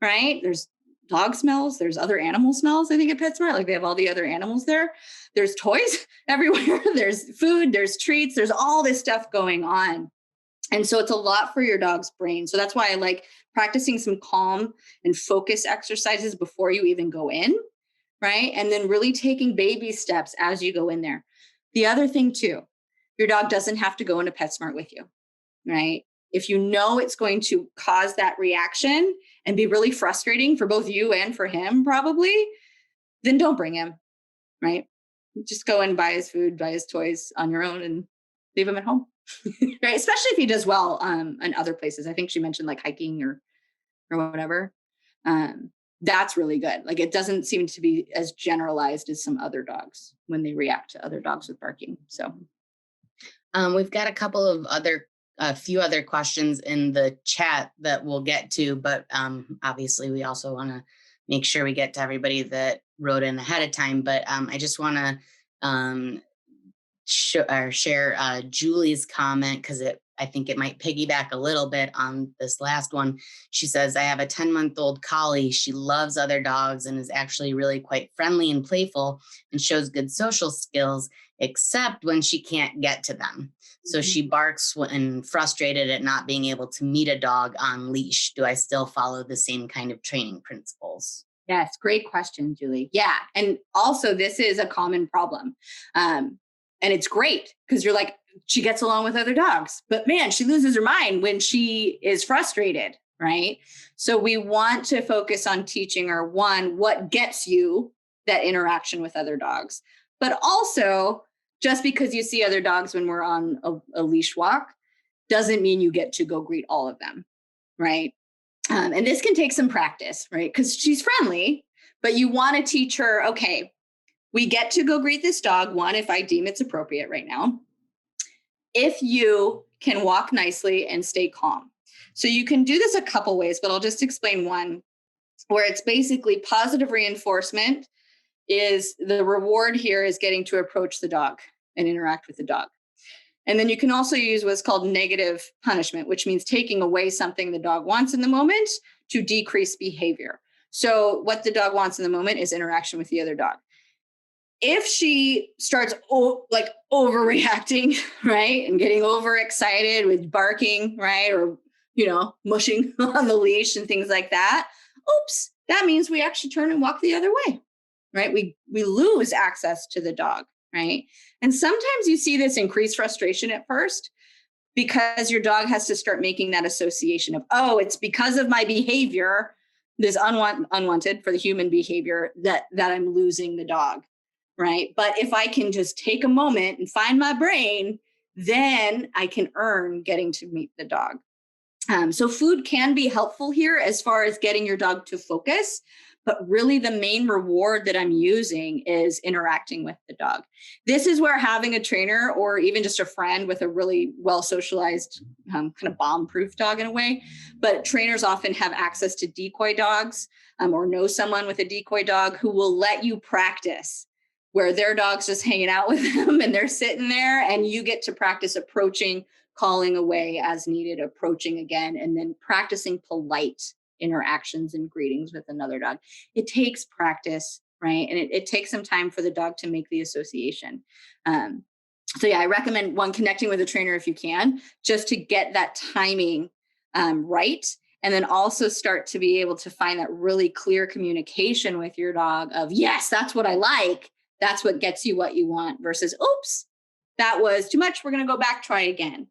right? There's dog smells. There's other animal smells, I think, at PetSmart. Like they have all the other animals there. There's toys everywhere. There's food, there's treats, there's all this stuff going on. And so it's a lot for your dog's brain. So that's why I like practicing some calm and focus exercises before you even go in, right? And then really taking baby steps as you go in there. The other thing too, your dog doesn't have to go into PetSmart with you, right? If you know it's going to cause that reaction and be really frustrating for both you and for him, probably, then don't bring him, right? Just go and buy his food, buy his toys on your own and leave him at home, right? Especially if he does well in other places. I think she mentioned like hiking or whatever. That's really good. Like it doesn't seem to be as generalized as some other dogs when they react to other dogs with barking. So we've got a few other questions in the chat that we'll get to, but obviously we also want to make sure we get to everybody that wrote in ahead of time. But I just want to share Julie's comment because I think it might piggyback a little bit on this last one. She says, I have a 10-month-old collie. She loves other dogs and is actually really quite friendly and playful and shows good social skills, except when she can't get to them. So she barks when frustrated at not being able to meet a dog on leash. Do I still follow the same kind of training principles? Yes, great question, Julie. Yeah. And also this is a common problem. And it's great because you're like, she gets along with other dogs, but man, she loses her mind when she is frustrated, right? So we want to focus on teaching her, one, what gets you that interaction with other dogs, but also just because you see other dogs when we're on a leash walk doesn't mean you get to go greet all of them, right? And this can take some practice, right? Because she's friendly, but you want to teach her, okay, we get to go greet this dog, one, if I deem it's appropriate right now, if you can walk nicely and stay calm. So you can do this a couple ways, but I'll just explain one where it's basically positive reinforcement is the reward here is getting to approach the dog and interact with the dog. And then you can also use what's called negative punishment, which means taking away something the dog wants in the moment to decrease behavior. So what the dog wants in the moment is interaction with the other dog. If she starts overreacting, right, and getting overexcited with barking, right, or, mushing on the leash and things like that, oops, that means we actually turn and walk the other way, right? We lose access to the dog, right? And sometimes you see this increased frustration at first because your dog has to start making that association of, oh, it's because of my behavior, this unwanted for the human behavior that I'm losing the dog. Right. But if I can just take a moment and find my brain, then I can earn getting to meet the dog. So food can be helpful here as far as getting your dog to focus. But really the main reward that I'm using is interacting with the dog. This is where having a trainer or even just a friend with a really well-socialized kind of bomb-proof dog in a way. But trainers often have access to decoy dogs or know someone with a decoy dog who will let you practice where their dog's just hanging out with them and they're sitting there and you get to practice approaching, calling away as needed, approaching again, and then practicing polite interactions and greetings with another dog. It takes practice, right? And it takes some time for the dog to make the association. So yeah, I recommend connecting with a trainer if you can, just to get that timing right. And then also start to be able to find that really clear communication with your dog of, yes, that's what I like. That's what gets you what you want versus, oops, that was too much. We're going to go back, try again.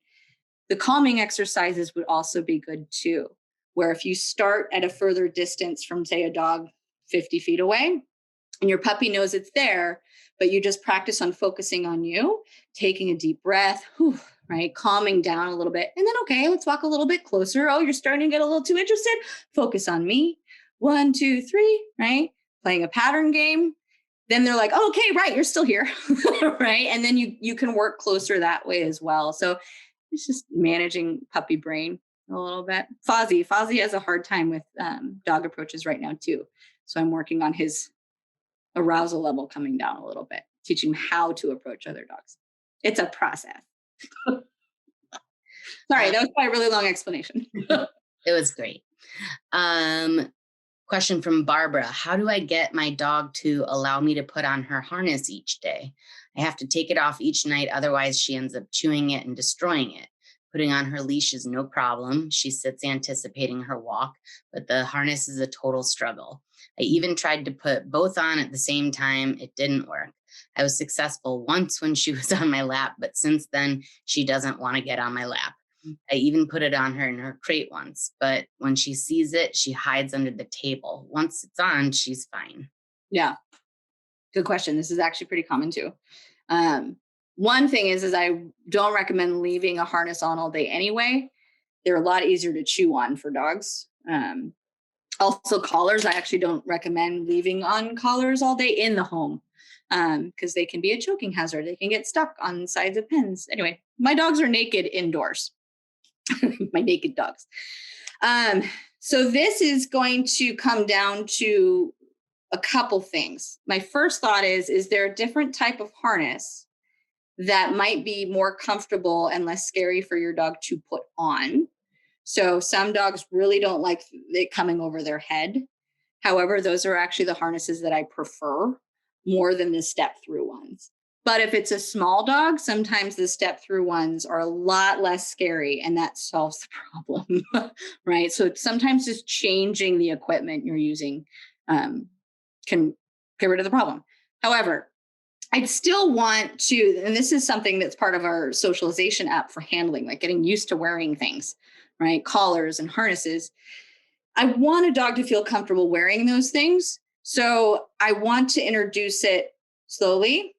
The calming exercises would also be good too, where if you start at a further distance from, say, a dog 50 feet away and your puppy knows it's there, but you just practice on focusing on you, taking a deep breath, right? Calming down a little bit. And then, okay, let's walk a little bit closer. Oh, you're starting to get a little too interested. Focus on me. 1, 2, 3, right? Playing a pattern game. Then they're like, oh, okay, right, you're still here, right? And then you can work closer that way as well. So it's just managing puppy brain a little bit. Fozzie has a hard time with dog approaches right now too. So I'm working on his arousal level coming down a little bit, teaching him how to approach other dogs. It's a process. Sorry, that was probably a really long explanation. It was great. Question from Barbara. How do I get my dog to allow me to put on her harness each day? I have to take it off each night. Otherwise, she ends up chewing it and destroying it. Putting on her leash is no problem. She sits anticipating her walk, but the harness is a total struggle. I even tried to put both on at the same time. It didn't work. I was successful once when she was on my lap, but since then, she doesn't want to get on my lap. I even put it on her in her crate once, but when she sees it, she hides under the table. Once it's on, she's fine. Yeah. Good question. This is actually pretty common too. One thing is I don't recommend leaving a harness on all day anyway. They're a lot easier to chew on for dogs. Also collars, I actually don't recommend leaving on collars all day in the home because they can be a choking hazard. They can get stuck on sides of pens. Anyway, my dogs are naked indoors. My naked dogs. So this is going to come down to a couple things. My first thought is there a different type of harness that might be more comfortable and less scary for your dog to put on? So some dogs really don't like it coming over their head. However, those are actually the harnesses that I prefer more than the step through ones. But if it's a small dog, sometimes the step through ones are a lot less scary, and that solves the problem, right? So sometimes just changing the equipment you're using can get rid of the problem. However, I'd still want to, and this is something that's part of our socialization app for handling, like getting used to wearing things, right? Collars and harnesses. I want a dog to feel comfortable wearing those things. So I want to introduce it slowly.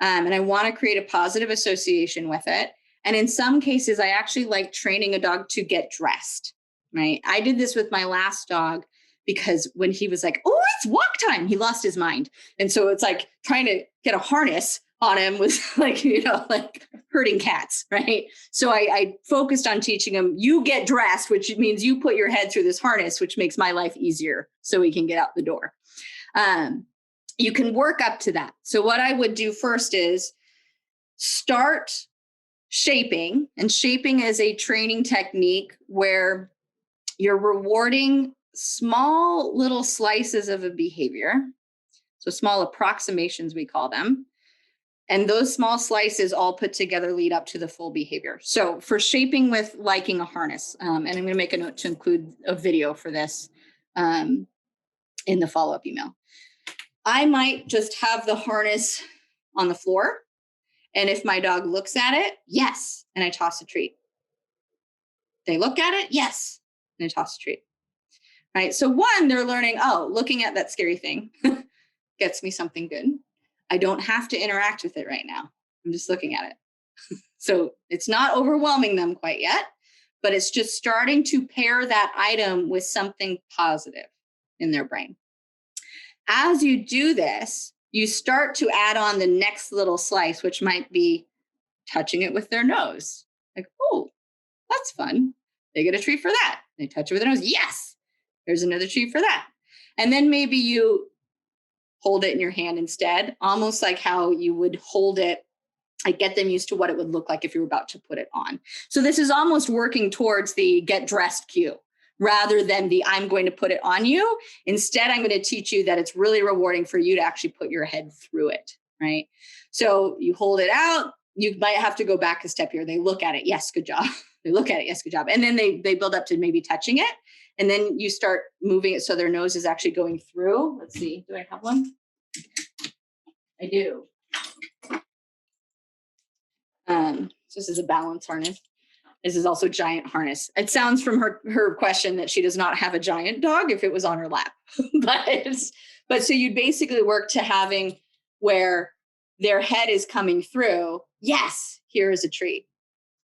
And I want to create a positive association with it. And in some cases, I actually like training a dog to get dressed, right? I did this with my last dog because when he was like, oh, it's walk time, he lost his mind. And so it's like trying to get a harness on him was like, like herding cats, right? So I focused on teaching him, you get dressed, which means you put your head through this harness, which makes my life easier so we can get out the door. You can work up to that. So what I would do first is start shaping, and shaping is a training technique where you're rewarding small little slices of a behavior. So small approximations, we call them. And those small slices all put together lead up to the full behavior. So for shaping with liking a harness, and I'm going to make a note to include a video for this in the follow-up email. I might just have the harness on the floor. And if my dog looks at it, yes. And I toss a treat. They look at it, yes. And I toss a treat. Right. So one, they're learning, oh, looking at that scary thing gets me something good. I don't have to interact with it right now. I'm just looking at it. So it's not overwhelming them quite yet, but it's just starting to pair that item with something positive in their brain. As you do this, you start to add on the next little slice, which might be touching it with their nose. Like, oh, that's fun. They get a treat for that. They touch it with their nose. Yes, there's another treat for that. And then maybe you hold it in your hand instead, almost like how you would hold it, like get them used to what it would look like if you were about to put it on. So this is almost working towards the get dressed cue, rather than the I'm going to put it on you. Instead, I'm going to teach you that it's really rewarding for you to actually put your head through it, right? So you hold it out. You might have to go back a step here. They look at it. Yes, good job. They look at it. Yes, good job. And then they build up to maybe touching it. And then you start moving it so their nose is actually going through. Let's see. Do I have one? I do. So this is a balance harness. This is also giant harness. It sounds from her question that she does not have a giant dog if it was on her lap. but so you'd basically work to having where their head is coming through. Yes, here is a treat.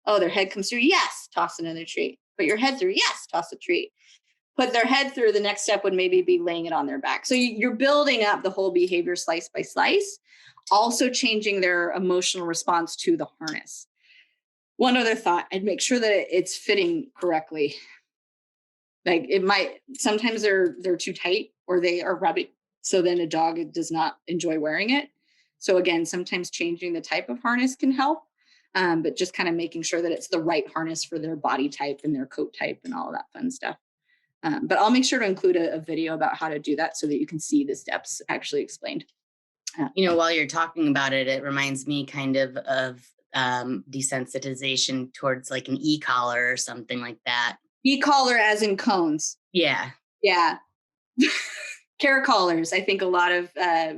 Oh, their head comes through. Yes, toss another treat. Put your head through. Yes, toss a treat. Put their head through. The next step would maybe be laying it on their back. So you're building up the whole behavior slice by slice, also changing their emotional response to the harness. One other thought, I'd make sure that it's fitting correctly. Like it might, sometimes they're too tight or they are rubbing. So then a dog does not enjoy wearing it. So again, sometimes changing the type of harness can help, but just kind of making sure that it's the right harness for their body type and their coat type and all of that fun stuff. But I'll make sure to include a video about how to do that so that you can see the steps actually explained. While you're talking about it, it reminds me kind of desensitization towards like an e-collar or something like that. E-collar as in cones. Yeah. Yeah. Care collars, I think a lot of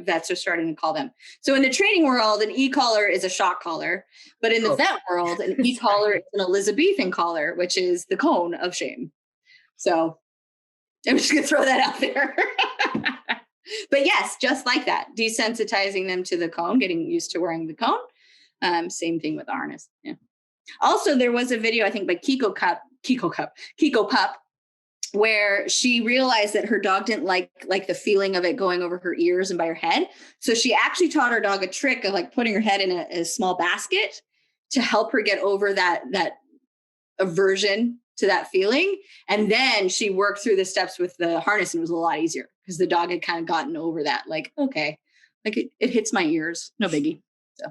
vets are starting to call them. So in the training world, an e-collar is a shock collar, but in the vet world, an e-collar is an Elizabethan collar, which is the cone of shame. So I'm just going to throw that out there. But yes, just like that, desensitizing them to the cone, getting used to wearing the cone. Same thing with the harness. Yeah. Also, there was a video, I think, by Kiko Pup, where she realized that her dog didn't like the feeling of it going over her ears and by her head. So she actually taught her dog a trick of like putting her head in a small basket to help her get over that aversion to that feeling. And then she worked through the steps with the harness and it was a lot easier because the dog had kind of gotten over that. Like, okay, like it hits my ears. No biggie. So.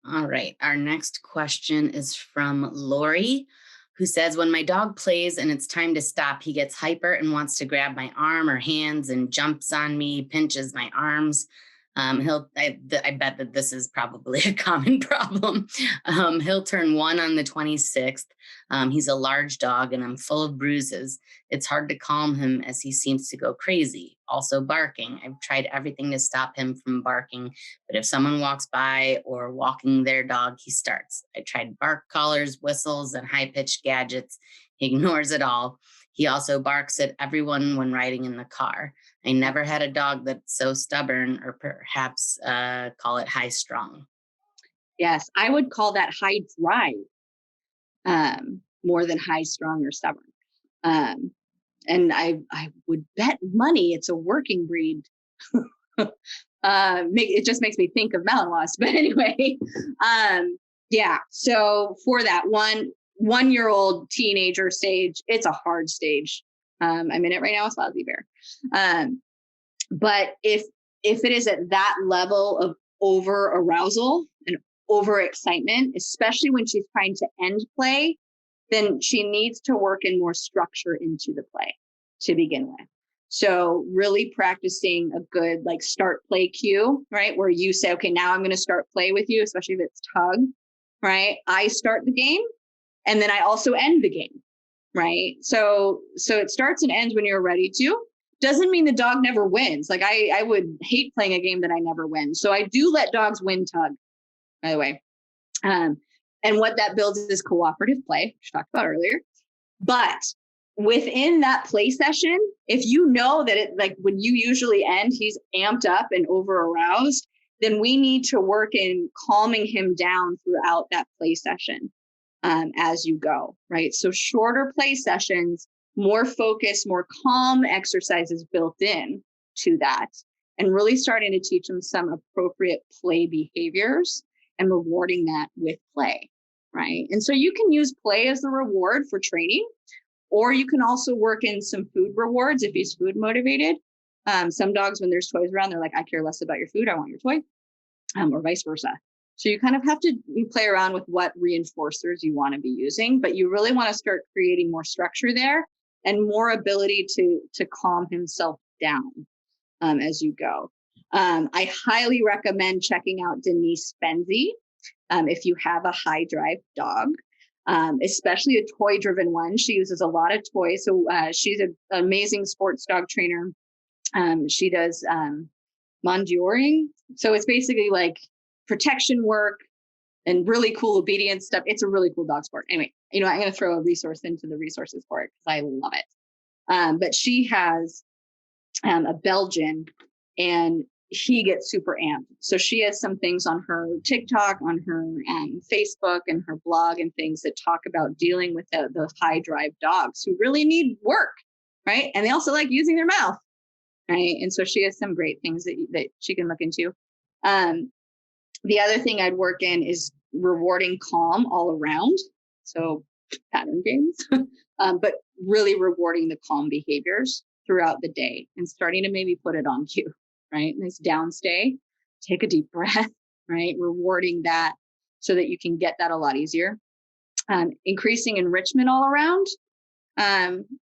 All right. Our next question is from Lori, who says, when my dog plays and it's time to stop, he gets hyper and wants to grab my arm or hands and jumps on me, pinches my arms. I bet that this is probably a common problem. He'll turn 1 on the 26th. He's a large dog and I'm full of bruises. It's hard to calm him as he seems to go crazy. Also barking. I've tried everything to stop him from barking, but if someone walks by or walking their dog, he starts. I tried bark collars, whistles, and high-pitched gadgets. He ignores it all. He also barks at everyone when riding in the car. I never had a dog that's so stubborn, or perhaps call it high strung. Yes, I would call that high drive more than high strung or stubborn. And I would bet money it's a working breed. It just makes me think of Malinois. But anyway, yeah. So for that 1-year-old teenager stage, it's a hard stage. I'm in it right now with Lousy Bear. But if it is at that level of over arousal and over excitement, especially when she's trying to end play, then she needs to work in more structure into the play to begin with. So really practicing a good like start play cue, right? Where you say, okay, now I'm going to start play with you, especially if it's tug, right? I start the game and then I also end the game, right? So it starts and ends when you're ready to. Doesn't mean the dog never wins. Like I would hate playing a game that I never win. So I do let dogs win tug, by the way. And what that builds is cooperative play, which we talked about earlier. But within that play session, if you know that it like when you usually end, he's amped up and over aroused, then we need to work in calming him down throughout that play session as you go, right? So shorter play sessions, more focus, more calm exercises built in to that, and really starting to teach them some appropriate play behaviors and rewarding that with play, right? And so you can use play as the reward for training, or you can also work in some food rewards if he's food motivated. Some dogs, when there's toys around, they're like, I care less about your food, I want your toy, or vice versa. So you kind of have to play around with what reinforcers you want to be using, but you really want to start creating more structure there and more ability to calm himself down as you go. I highly recommend checking out Denise Benzie if you have a high drive dog, especially a toy driven one. She uses a lot of toys. So she's an amazing sports dog trainer. She does mondioring. So it's basically like protection work and really cool obedience stuff. It's a really cool dog sport. Anyway, I'm going to throw a resource into the resources for it because I love it. But she has a Belgian and he gets super amped. So she has some things on her TikTok, on her Facebook and her blog and things that talk about dealing with the high drive dogs who really need work, right? And they also like using their mouth, right? And so she has some great things that she can look into. The other thing I'd work in is rewarding calm all around. So pattern games, but really rewarding the calm behaviors throughout the day and starting to maybe put it on cue, right? Nice downstay, take a deep breath, right? Rewarding that so that you can get that a lot easier. Increasing enrichment all around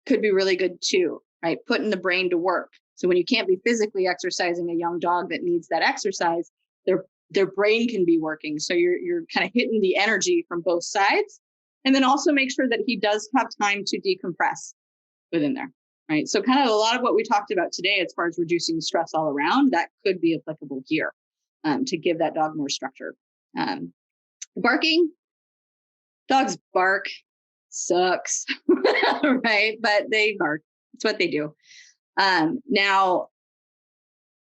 could be really good too, right? Putting the brain to work. So when you can't be physically exercising a young dog that needs that exercise, their brain can be working. So you're kind of hitting the energy from both sides. And then also make sure that he does have time to decompress within there, right? So kind of a lot of what we talked about today as far as reducing stress all around, that could be applicable here to give that dog more structure. Barking, dogs bark, sucks, right? But they bark. It's what they do. Now,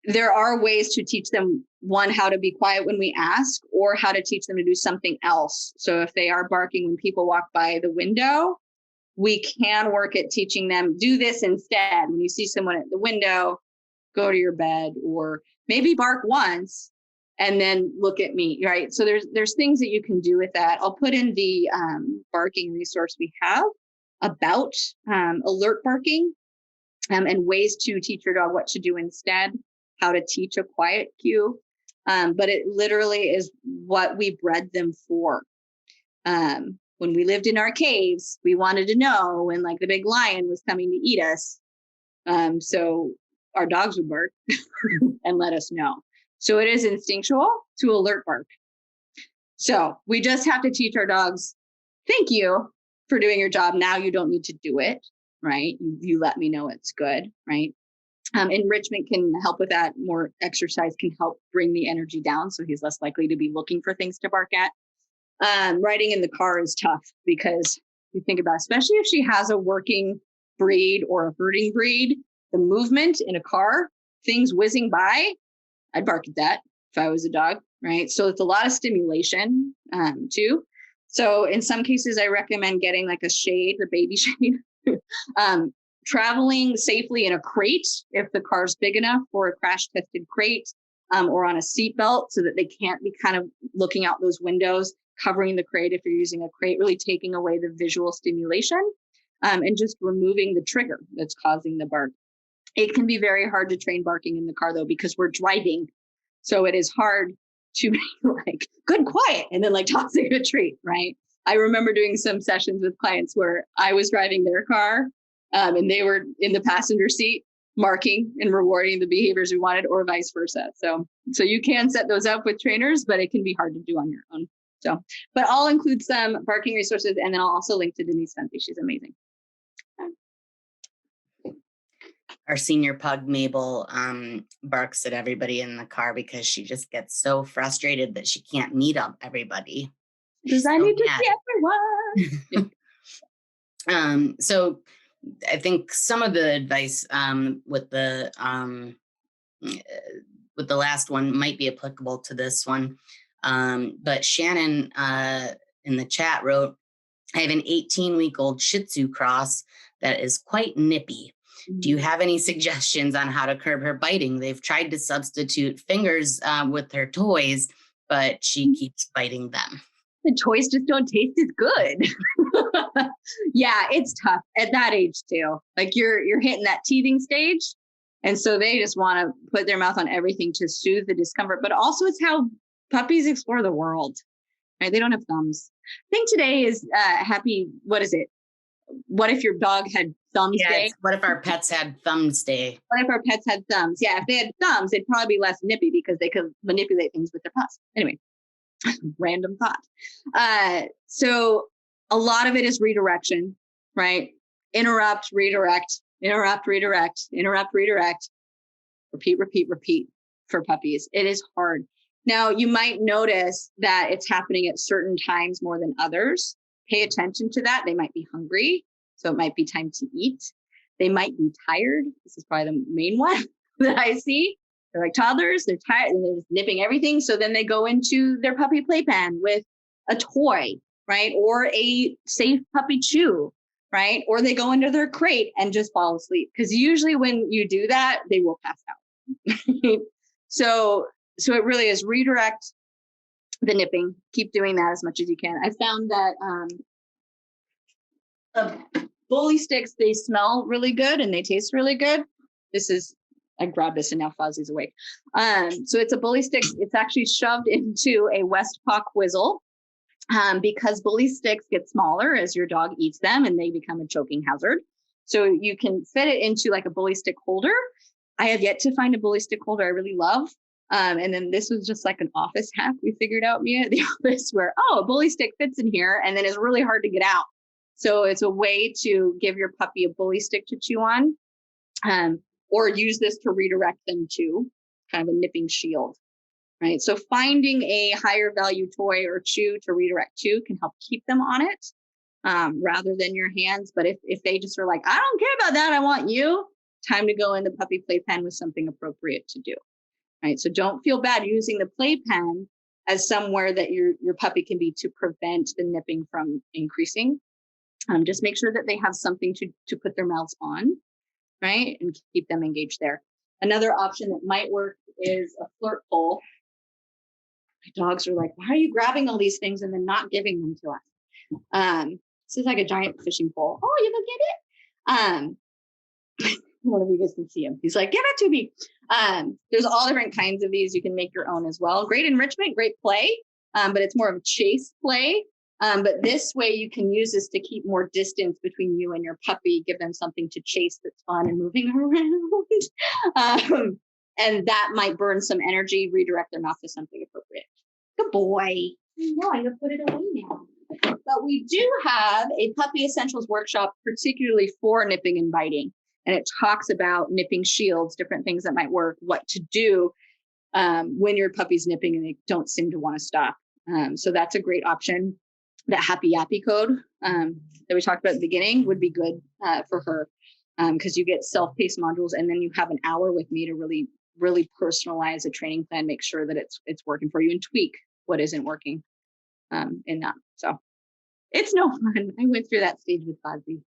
there are ways to teach them, one, how to be quiet when we ask, or how to teach them to do something else. So if they are barking when people walk by the window, we can work at teaching them, do this instead. When you see someone at the window, go to your bed, or maybe bark once and then look at me, right? So there's things that you can do with that. I'll put in the barking resource we have about alert barking and ways to teach your dog what to do instead, how to teach a quiet cue. But it literally is what we bred them for. When we lived in our caves, we wanted to know when like the big lion was coming to eat us. So our dogs would bark and let us know. So it is instinctual to alert bark. So we just have to teach our dogs, thank you for doing your job. Now you don't need to do it, right? You let me know it's good, right? Enrichment can help with that. More exercise can help bring the energy down, so he's less likely to be looking for things to bark at. Riding in the car is tough because you think about, especially if she has a working breed or a herding breed, the movement in a car, things whizzing by, I'd bark at that if I was a dog, right? So it's a lot of stimulation too. So in some cases, I recommend getting like a shade, a baby shade. Traveling safely in a crate if the car's big enough, for a crash tested crate, or on a seat belt so that they can't be kind of looking out those windows, covering the crate if you're using a crate, really taking away the visual stimulation and just removing the trigger that's causing the bark. It can be very hard to train barking in the car though, because we're driving. So it is hard to be like good quiet and then like tossing a treat, right? I remember doing some sessions with clients where I was driving their car and they were in the passenger seat marking and rewarding the behaviors we wanted, or vice versa. So you can set those up with trainers, but it can be hard to do on your own. So, but I'll include some barking resources, and then I'll also link to Denise Fenty. She's amazing. Our senior pug, Mabel, barks at everybody in the car because she just gets so frustrated that she can't meet up everybody. Does I need to see everyone? So I think some of the advice with the last one might be applicable to this one. But Shannon in the chat wrote, I have an 18-week-old Shih Tzu cross that is quite nippy. Do you have any suggestions on how to curb her biting? They've tried to substitute fingers with her toys, but she keeps biting them. The toys just don't taste as good. Yeah, it's tough at that age too. Like you're hitting that teething stage. And so they just want to put their mouth on everything to soothe the discomfort. But also it's how puppies explore the world, right? They don't have thumbs. I think today is what is it? What if your dog had thumbs day? What if our pets had thumbs day? What if our pets had thumbs? Yeah, if they had thumbs, they'd probably be less nippy because they could manipulate things with their paws. Anyway, random thought. So a lot of it is redirection, right? Interrupt, redirect, interrupt, redirect, interrupt, redirect, repeat, repeat, repeat for puppies. It is hard. Now, you might notice that it's happening at certain times more than others. Pay attention to that. They might be hungry, so it might be time to eat. They might be tired. This is probably the main one that I see. They're like toddlers, they're tired and they're just nipping everything. So then they go into their puppy playpen with a toy, right? Or a safe puppy chew, right? Or they go into their crate and just fall asleep. Because usually when you do that, they will pass out. So it really is redirect the nipping. Keep doing that as much as you can. I found that bully sticks, they smell really good and they taste really good. I grabbed this and now Fozzie's awake. So it's a bully stick. It's actually shoved into a West Paw Quizzle. because bully sticks get smaller as your dog eats them and they become a choking hazard. So you can fit it into like a bully stick holder. I have yet to find a bully stick holder I really love. And then this was just like an office hack we figured out, Mia, at the office, where, a bully stick fits in here and then it's really hard to get out. So it's a way to give your puppy a bully stick to chew on, or use this to redirect them to kind of a nipping shield, right? So finding a higher value toy or chew to redirect to can help keep them on it, rather than your hands. But if they just are like, I don't care about that, I want you, time to go in the puppy playpen with something appropriate to do, right? So don't feel bad using the playpen as somewhere that your puppy can be to prevent the nipping from increasing. Just make sure that they have something to put their mouths on, right? And keep them engaged there. Another option that might work is a flirt pole. My dogs are like, why are you grabbing all these things and then not giving them to us? This is like a giant fishing pole. Oh, you look at it. One of you guys can see him. He's like, give it to me. There's all different kinds of these. You can make your own as well. Great enrichment, great play, but it's more of a chase play. But this way you can use this to keep more distance between you and your puppy, give them something to chase that's fun and moving around. And that might burn some energy, redirect them off to something appropriate. Good boy. No, I can put it away now. But we do have a puppy essentials workshop, particularly for nipping and biting. And it talks about nipping shields, different things that might work, what to do when your puppy's nipping and they don't seem to want to stop. So that's a great option. That happy yappy code that we talked about at the beginning would be good for her, because you get self-paced modules and then you have an hour with me to really, really personalize a training plan, make sure that it's working for you and tweak what isn't working in that. So it's no fun. I went through that stage with Fozzie.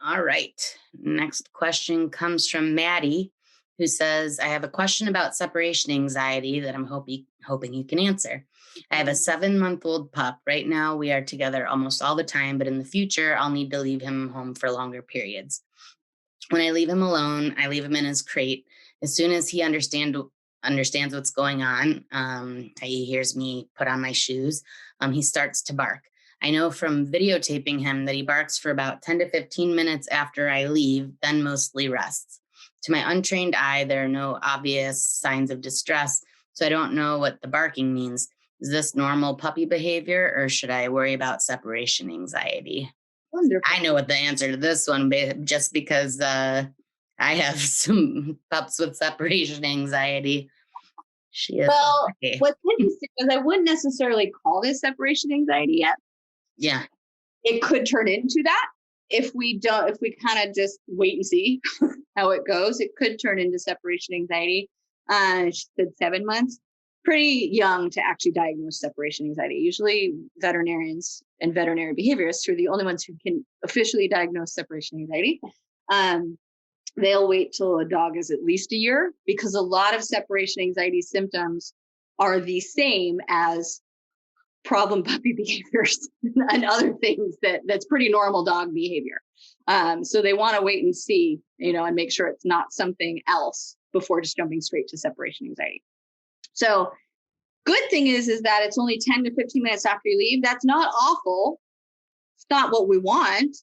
All right. Next question comes from Maddie, who says, I have a question about separation anxiety that I'm hoping you can answer. I have a 7-month-old pup. Right now, we are together almost all the time, but in the future, I'll need to leave him home for longer periods. When I leave him alone, I leave him in his crate. As soon as he understands what's going on, he hears me put on my shoes, he starts to bark. I know from videotaping him that he barks for about 10 to 15 minutes after I leave, then mostly rests. To my untrained eye, there are no obvious signs of distress, so I don't know what the barking means. Is this normal puppy behavior, or should I worry about separation anxiety? Wonderful. I know what the answer to this one, just because I have some pups with separation anxiety. Well, what's interesting is I wouldn't necessarily call this separation anxiety yet. Yeah. It could turn into that if we kind of just wait and see how it goes. It could turn into separation anxiety. She said 7 months. Pretty young to actually diagnose separation anxiety. Usually veterinarians and veterinary behaviorists are the only ones who can officially diagnose separation anxiety. They'll wait till a dog is at least a year, because a lot of separation anxiety symptoms are the same as problem puppy behaviors and other things that's pretty normal dog behavior. So they want to wait and see, and make sure it's not something else before just jumping straight to separation anxiety. So good thing is that it's only 10 to 15 minutes after you leave. That's not awful. It's not what we want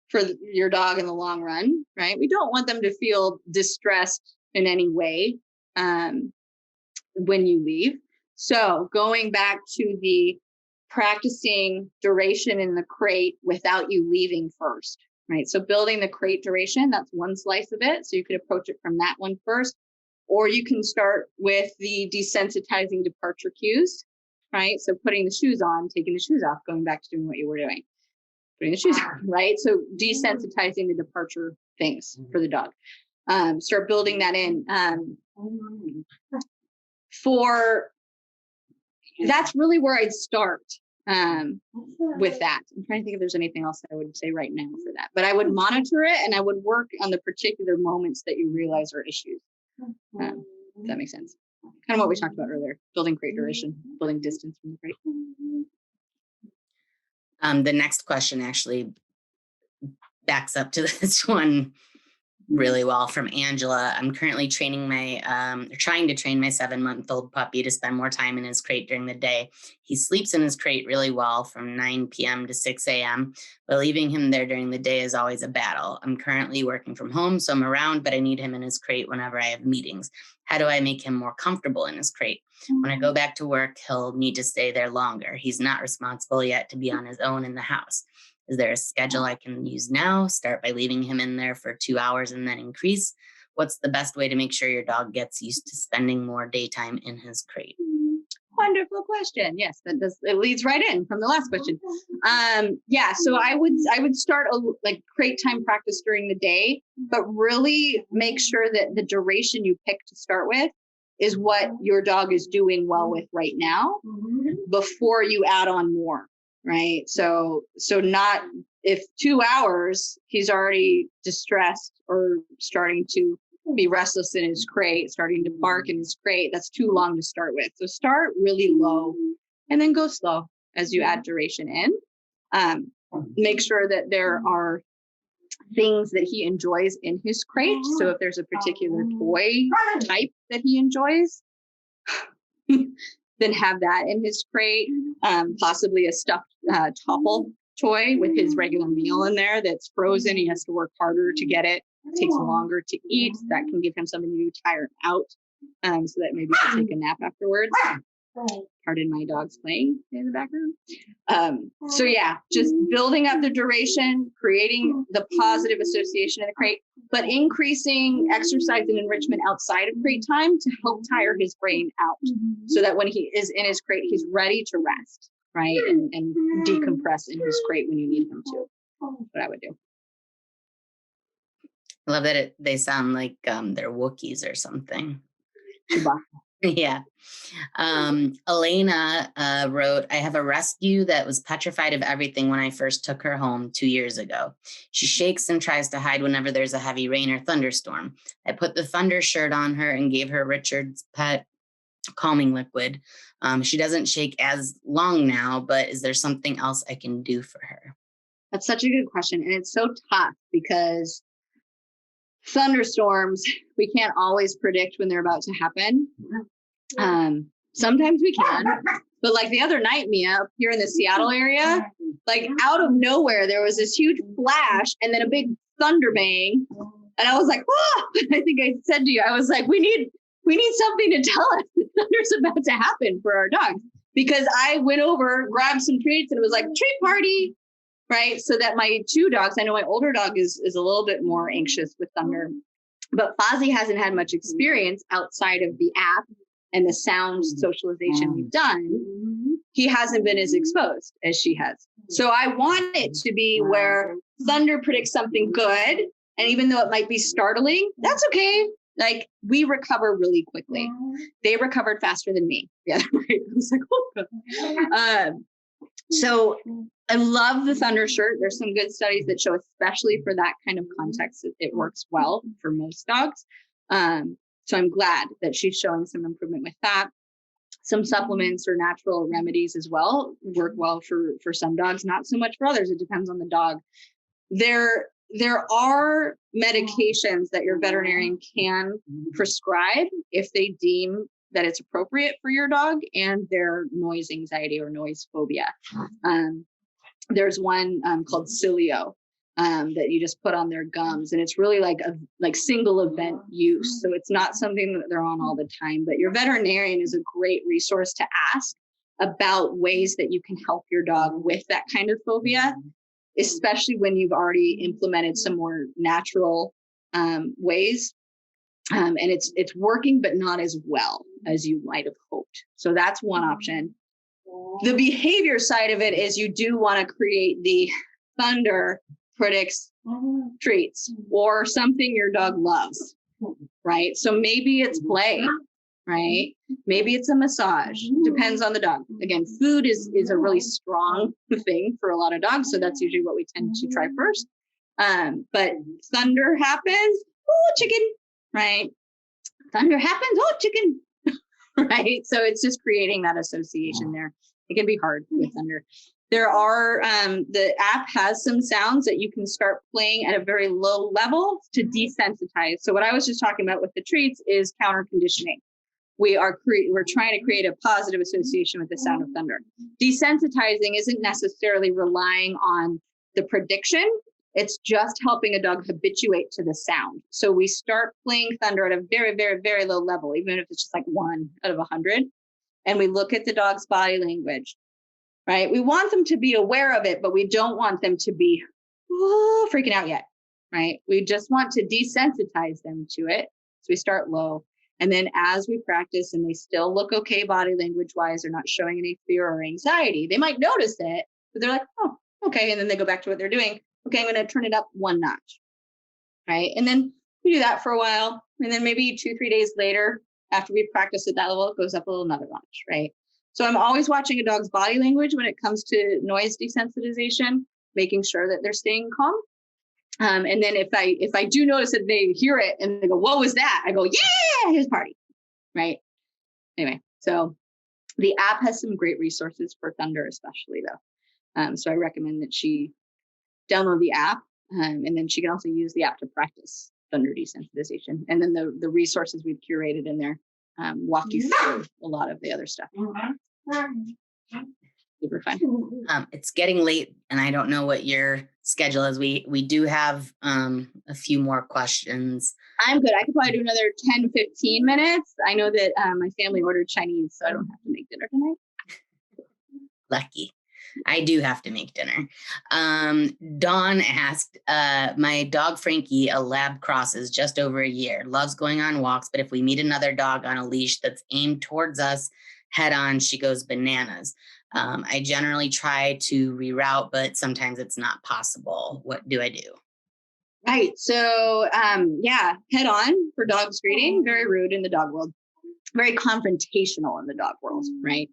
for your dog in the long run, right? We don't want them to feel distressed in any way when you leave. So going back to the practicing duration in the crate without you leaving first, right? So building the crate duration, that's one slice of it. So you could approach it from that one first. Or you can start with the desensitizing departure cues, right? So putting the shoes on, taking the shoes off, going back to doing what you were doing, putting the shoes on, right? So desensitizing the departure things for the dog. Start building that in. That's really where I'd start with that. I'm trying to think if there's anything else I would say right now for that. But I would monitor it and I would work on the particular moments that you realize are issues. If that makes sense. Kind of what we talked about earlier, building crate duration, building distance from the crate. The next question actually backs up to this one really well from Angela. I'm currently training trying to train my 7-month-old puppy to spend more time in his crate during the day. He sleeps in his crate really well from 9 p.m. to 6 a.m., but leaving him there during the day is always a battle. I'm currently working from home, so I'm around, but I need him in his crate whenever I have meetings. How do I make him more comfortable in his crate? When I go back to work, he'll need to stay there longer. He's not responsible yet to be on his own in the house. Is there a schedule I can use now? Start by leaving him in there for 2 hours and then increase. What's the best way to make sure your dog gets used to spending more daytime in his crate? Wonderful question. Yes, it leads right in from the last question. So I would start like crate time practice during the day, but really make sure that the duration you pick to start with is what your dog is doing well with right now before you add on more. Right. So not if 2 hours he's already distressed or starting to be restless in his crate, starting to bark in his crate, that's too long to start with. So start really low and then go slow as you add duration in. Make sure that there are things that he enjoys in his crate. So if there's a particular toy type that he enjoys, then have that in his crate, possibly a stuffed topple toy with his regular meal in there that's frozen. He has to work harder to get it. It takes longer to eat. That can give him something to do, tire him out, so that maybe he'll take a nap afterwards. Pardon my dog's playing in the background. Just building up the duration, creating the positive association in the crate, but increasing exercise and enrichment outside of crate time to help tire his brain out so that when he is in his crate, he's ready to rest, right? And decompress in his crate when you need him to. That's what I would do. I love that they sound like they're Wookiees or something. Yeah. Elena wrote, I have a rescue that was petrified of everything when I first took her home 2 years ago. She shakes and tries to hide whenever there's a heavy rain or thunderstorm. I put the thunder shirt on her and gave her Richard's Pet calming liquid. She doesn't shake as long now, but is there something else I can do for her? That's such a good question. And it's so tough because thunderstorms, we can't always predict when they're about to happen. Sometimes we can, but like the other night, Mia, up here in the Seattle area, like out of nowhere, there was this huge flash and then a big thunder bang. And I was like, oh, I think I said to you, I was like, we need something to tell us that thunder's about to happen for our dogs. Because I went over, grabbed some treats, and it was like treat party. Right. So that my 2 dogs, I know my older dog is a little bit more anxious with thunder, but Fozzie hasn't had much experience outside of the app and the sound socialization we've done. He hasn't been as exposed as she has. So I want it to be where thunder predicts something good. And even though it might be startling, that's okay. Like we recover really quickly. They recovered faster than me the other night. I was like, oh. So I love the thunder shirt. There's some good studies that show, especially for that kind of context, it works well for most dogs. So I'm glad that she's showing some improvement with that. Some supplements or natural remedies as well work well for some dogs, not so much for others. It depends on the dog. There are medications that your veterinarian can prescribe if they deem that it's appropriate for your dog and their noise anxiety or noise phobia. There's one called Cilio that you just put on their gums, and it's really like single event use. So it's not something that they're on all the time, but your veterinarian is a great resource to ask about ways that you can help your dog with that kind of phobia, especially when you've already implemented some more natural ways. And it's working, but not as well as you might have hoped. So that's one option. The behavior side of it is you do want to create the thunder predicts treats or something your dog loves, right? So maybe it's play, right? Maybe it's a massage. Depends on the dog. Again, food is a really strong thing for a lot of dogs. So that's usually what we tend to try first. But thunder happens, oh, chicken, right? Thunder happens, oh, chicken, right? So it's just creating that association there. It can be hard with thunder. There are, the app has some sounds that you can start playing at a very low level to desensitize. So what I was just talking about with the treats is counter conditioning. We're trying to create a positive association with the sound of thunder. Desensitizing isn't necessarily relying on the prediction. It's just helping a dog habituate to the sound. So we start playing thunder at a very, very, very low level, even if it's just like 1 out of 100. And we look at the dog's body language, right? We want them to be aware of it, but we don't want them to be freaking out yet, right? We just want to desensitize them to it. So we start low. And then as we practice and they still look okay body language wise, they're not showing any fear or anxiety. They might notice it, but they're like, oh, okay. And then they go back to what they're doing. Okay, I'm going to turn it up 1 notch, right? And then we do that for a while. And then maybe 2-3 days later, after we practice at that level, it goes up another notch, right? So I'm always watching a dog's body language when it comes to noise desensitization, making sure that they're staying calm. And then if I do notice that they hear it and they go, what was that? I go, yeah, his party, right? Anyway, so the app has some great resources for thunder, especially though. So I recommend that she download the app, and then she can also use the app to practice thunder desensitization. And then the resources we've curated in there walk you through a lot of the other stuff. Super fun. It's getting late, and I don't know what your schedule is. We do have a few more questions. I'm good. I could probably do another 10-15 minutes. I know that my family ordered Chinese, so I don't have to make dinner tonight. Lucky. I do have to make dinner. Dawn asked, my dog Frankie, a lab cross, is just over a year, loves going on walks, but if we meet another dog on a leash that's aimed towards us head on, she goes bananas. I generally try to reroute, but sometimes it's not possible. What do I do? Right. So head on for dog screening, very rude in the dog world, very confrontational in the dog world, right?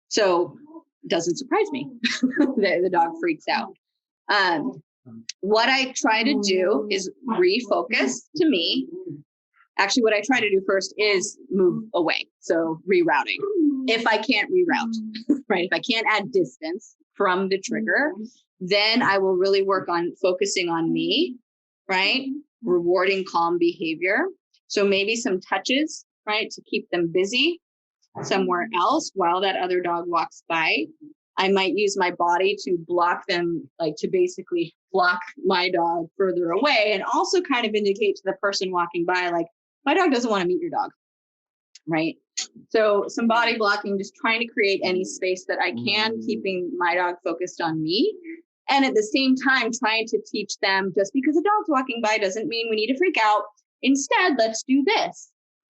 So doesn't surprise me that the dog freaks out. What I try to do is refocus to me. Actually, what I try to do first is move away. So rerouting. If I can't reroute, right? If I can't add distance from the trigger, then I will really work on focusing on me, right? Rewarding calm behavior. So maybe some touches, right? To keep them busy somewhere else while that other dog walks by. I might use my body to block them, like to basically block my dog further away, and also kind of indicate to the person walking by, like, my dog doesn't want to meet your dog, right? So some body blocking, just trying to create any space that I can, keeping my dog focused on me. And at the same time, trying to teach them, just because a dog's walking by doesn't mean we need to freak out. Instead, let's do this,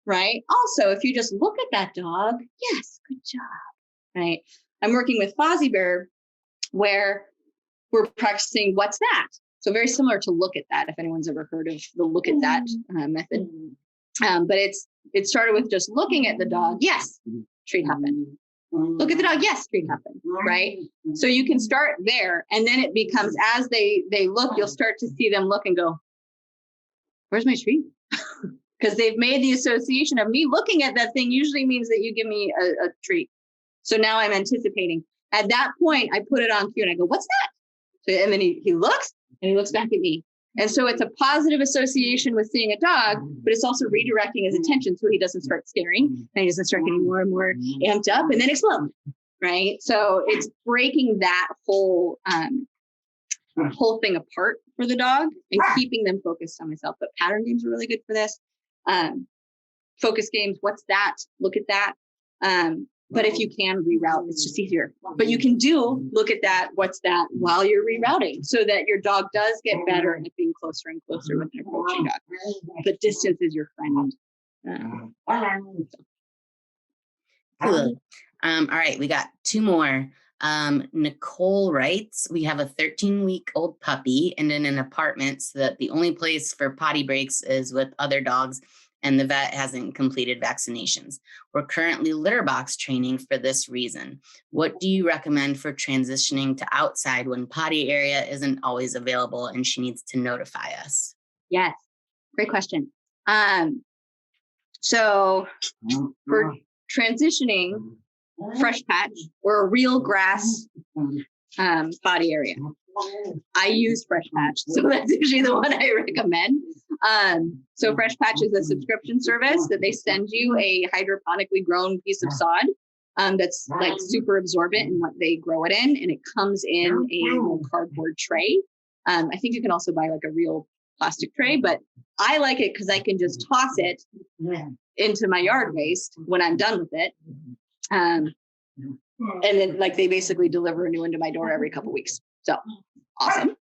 right? Also, if you just look at that dog, yes, good job, right? I'm working with Fozzie Bear where we're practicing what's that? So very similar to look at that, if anyone's ever heard of the look at that method. But it started with just looking at the dog. Yes, treat happened. Look at the dog. Yes, treat happened. Right. So you can start there. And then it becomes, as they look, you'll start to see them look and go, where's my treat? Because they've made the association of me looking at that thing usually means that you give me a treat. So now I'm anticipating. At that point, I put it on cue and I go, what's that? So, and then he looks and he looks back at me. And so it's a positive association with seeing a dog, but it's also redirecting his attention so he doesn't start staring and he doesn't start getting more and more amped up and then explode, right? So it's breaking that whole thing apart for the dog and keeping them focused on myself. But pattern games are really good for this. Focus games, what's that? Look at that. But if you can reroute, it's just easier. But you can do look at that, what's that, while you're rerouting, so that your dog does get better at being closer and closer with an approaching dog. But distance is your friend. Cool. All right, we got 2 more. Nicole writes, we have a 13-week-old puppy and in an apartment so that the only place for potty breaks is with other dogs, and the vet hasn't completed vaccinations. We're currently litter box training for this reason. What do you recommend for transitioning to outside when potty area isn't always available and she needs to notify us? Yes, great question. So for transitioning, fresh patch or a real grass body area. I use Fresh Patch, so that's usually the one I recommend. So Fresh Patch is a subscription service that they send you a hydroponically grown piece of sod that's like super absorbent in what they grow it in, and it comes in a little cardboard tray. I think you can also buy like a real plastic tray, but I like it because I can just toss it into my yard waste when I'm done with it. And then like they basically deliver a new one to my door every couple weeks. So awesome.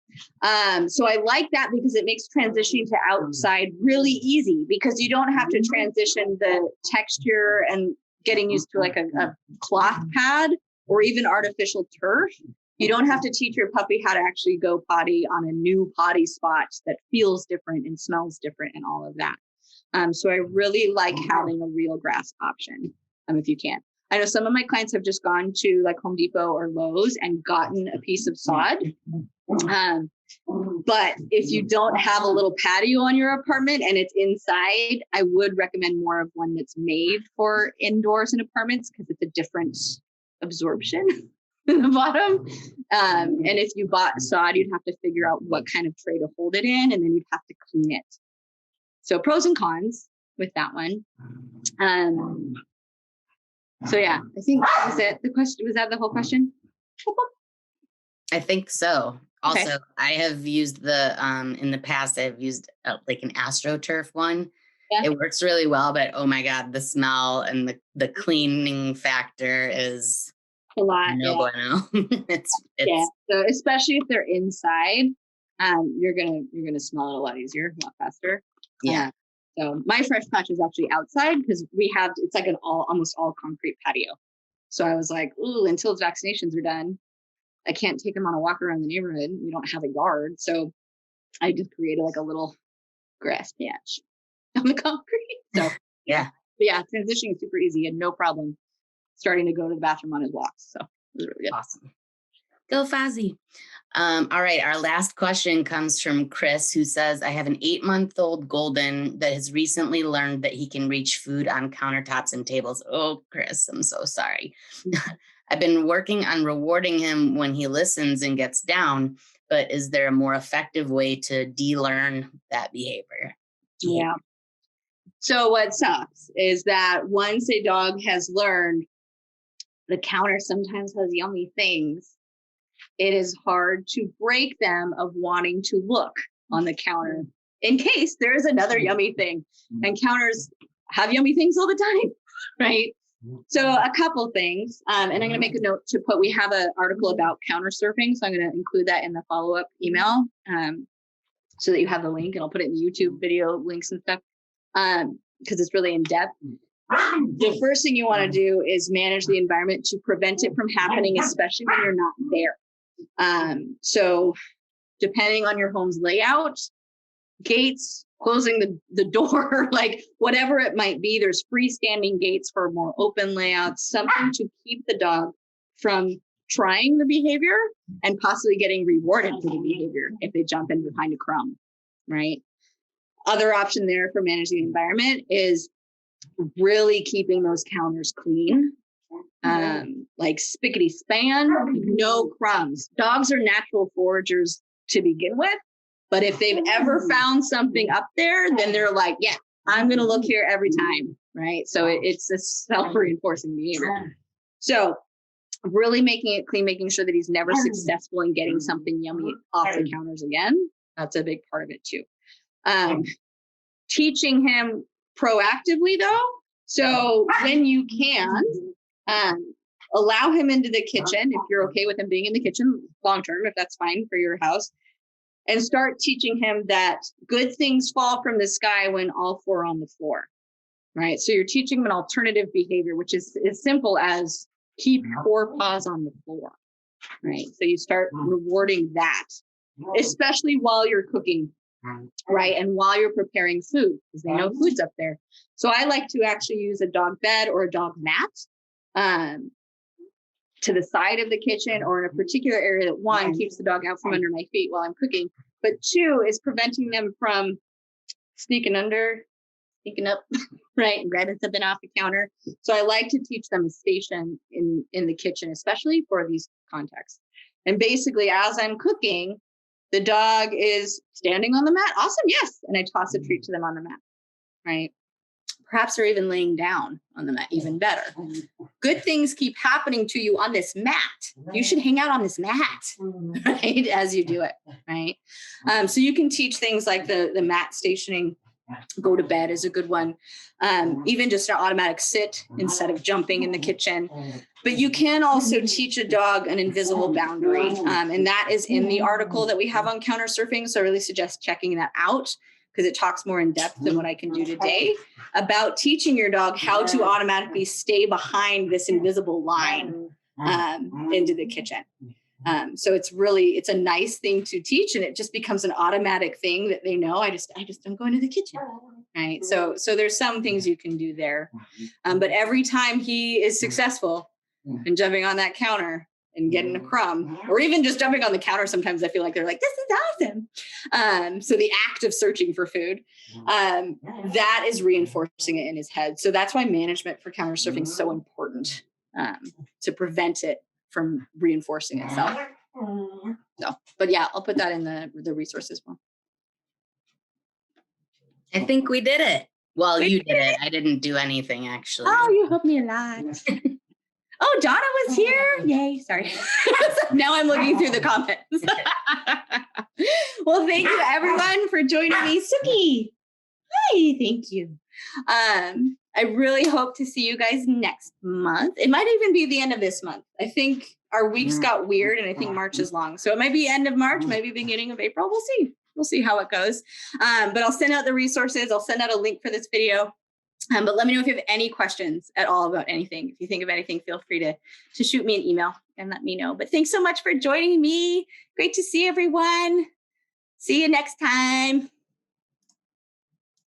So I like that because it makes transitioning to outside really easy, because you don't have to transition the texture and getting used to like a cloth pad or even artificial turf. You don't have to teach your puppy how to actually go potty on a new potty spot that feels different and smells different and all of that. So I really like having a real grass option if you can. I know some of my clients have just gone to like Home Depot or Lowe's and gotten a piece of sod. But if you don't have a little patio on your apartment and it's inside, I would recommend more of one that's made for indoors and apartments, because it's a different absorption in the bottom. And if you bought sod, you'd have to figure out what kind of tray to hold it in, and then you'd have to clean it. So pros and cons with that one. So yeah, I think was it the question? Was that the whole question? I think so. Also, Okay. I have used the in the past, I've used like an AstroTurf one. Yeah. It works really well, but oh my God, the smell and the cleaning factor is A lot. no bueno. It's Yeah. So especially if they're inside, you're gonna smell it a lot easier, a lot faster. Yeah. So my Fresh Patch is actually outside because it's like an almost all concrete patio. So I was like, ooh, until his vaccinations are done, I can't take him on a walk around the neighborhood. We don't have a yard. So I just created like a little grass patch on the concrete. So Yeah. But yeah, transitioning is super easy and no problem starting to go to the bathroom on his walks. So it was really good. Awesome. Go Fozzie. All right. Our last question comes from Chris, who says, I have an 8-month-old golden that has recently learned that he can reach food on countertops and tables. Oh, Chris, I'm so sorry. I've been working on rewarding him when he listens and gets down, but is there a more effective way to de-learn that behavior? Yeah. So what sucks is that once a dog has learned the counter sometimes has yummy things, it is hard to break them of wanting to look on the counter in case there is another yummy thing. And counters have yummy things all the time, right? So a couple things, and I'm going to make a note to we have an article about counter surfing, so I'm going to include that in the follow-up email so that you have the link, and I'll put it in the YouTube video links and stuff because it's really in depth. The first thing you want to do is manage the environment to prevent it from happening, especially when you're not there. So depending on your home's layout, gates, closing the door, like whatever it might be, there's freestanding gates for more open layouts, something to keep the dog from trying the behavior and possibly getting rewarded for the behavior if they jump in behind a crumb, right? Other option there for managing the environment is really keeping those counters clean. Like spickety span, no crumbs. Dogs are natural foragers to begin with, but if they've ever found something up there, then they're like, yeah, I'm going to look here every time, right? So it's a self-reinforcing behavior. So really making it clean, making sure that he's never successful in getting something yummy off the counters again. That's a big part of it too. Teaching him proactively though. So when you can, allow him into the kitchen if you're okay with him being in the kitchen long term, if that's fine for your house, and start teaching him that good things fall from the sky when all four are on the floor, right? So you're teaching him an alternative behavior, which is as simple as keep 4 paws on the floor, right? So you start rewarding that, especially while you're cooking, right? And while you're preparing food, because they know food's up there. So I like to actually use a dog bed or a dog mat to the side of the kitchen or in a particular area that one keeps the dog out from under my feet while I'm cooking, but two is preventing them from sneaking under, picking up, right, and grabbing something off the counter. So I like to teach them a station in the kitchen, especially for these contexts. And basically, as I'm cooking, the dog is standing on the mat. Awesome, yes. And I toss a treat to them on the mat, right? Perhaps they're even laying down on the mat, even better. Good things keep happening to you on this mat. You should hang out on this mat, right, as you do it, right? So you can teach things like the mat stationing. Go to bed is a good one. Even just an automatic sit instead of jumping in the kitchen. But you can also teach a dog an invisible boundary. And that is in the article that we have on counter surfing. So I really suggest checking that out because it talks more in depth than what I can do today about teaching your dog how to automatically stay behind this invisible line into the kitchen. So it's a nice thing to teach, and it just becomes an automatic thing that they know. I just don't go into the kitchen, right? So there's some things you can do there, but every time he is successful in jumping on that counter and getting a crumb, or even just jumping on the counter, sometimes I feel like they're like, this is awesome. So the act of searching for food, that is reinforcing it in his head. So that's why management for counter surfing is so important, to prevent it from reinforcing itself. So, but yeah, I'll put that in the resource as well. I think we did it. Well, you did it. I didn't do anything, actually. Oh, you helped me a lot. Oh, Donna was here. Yay. Sorry. Now I'm looking through the comments. Well, thank you everyone for joining me. Suki. Hi, thank you. I really hope to see you guys next month. It might even be the end of this month. I think our weeks got weird and I think March is long. So it might be end of March, maybe beginning of April. We'll see. We'll see how it goes. But I'll send out the resources. I'll send out a link for this video. But let me know if you have any questions at all about anything. If you think of anything, feel free to shoot me an email and let me know. But thanks so much for joining me. Great to see everyone. See you next time.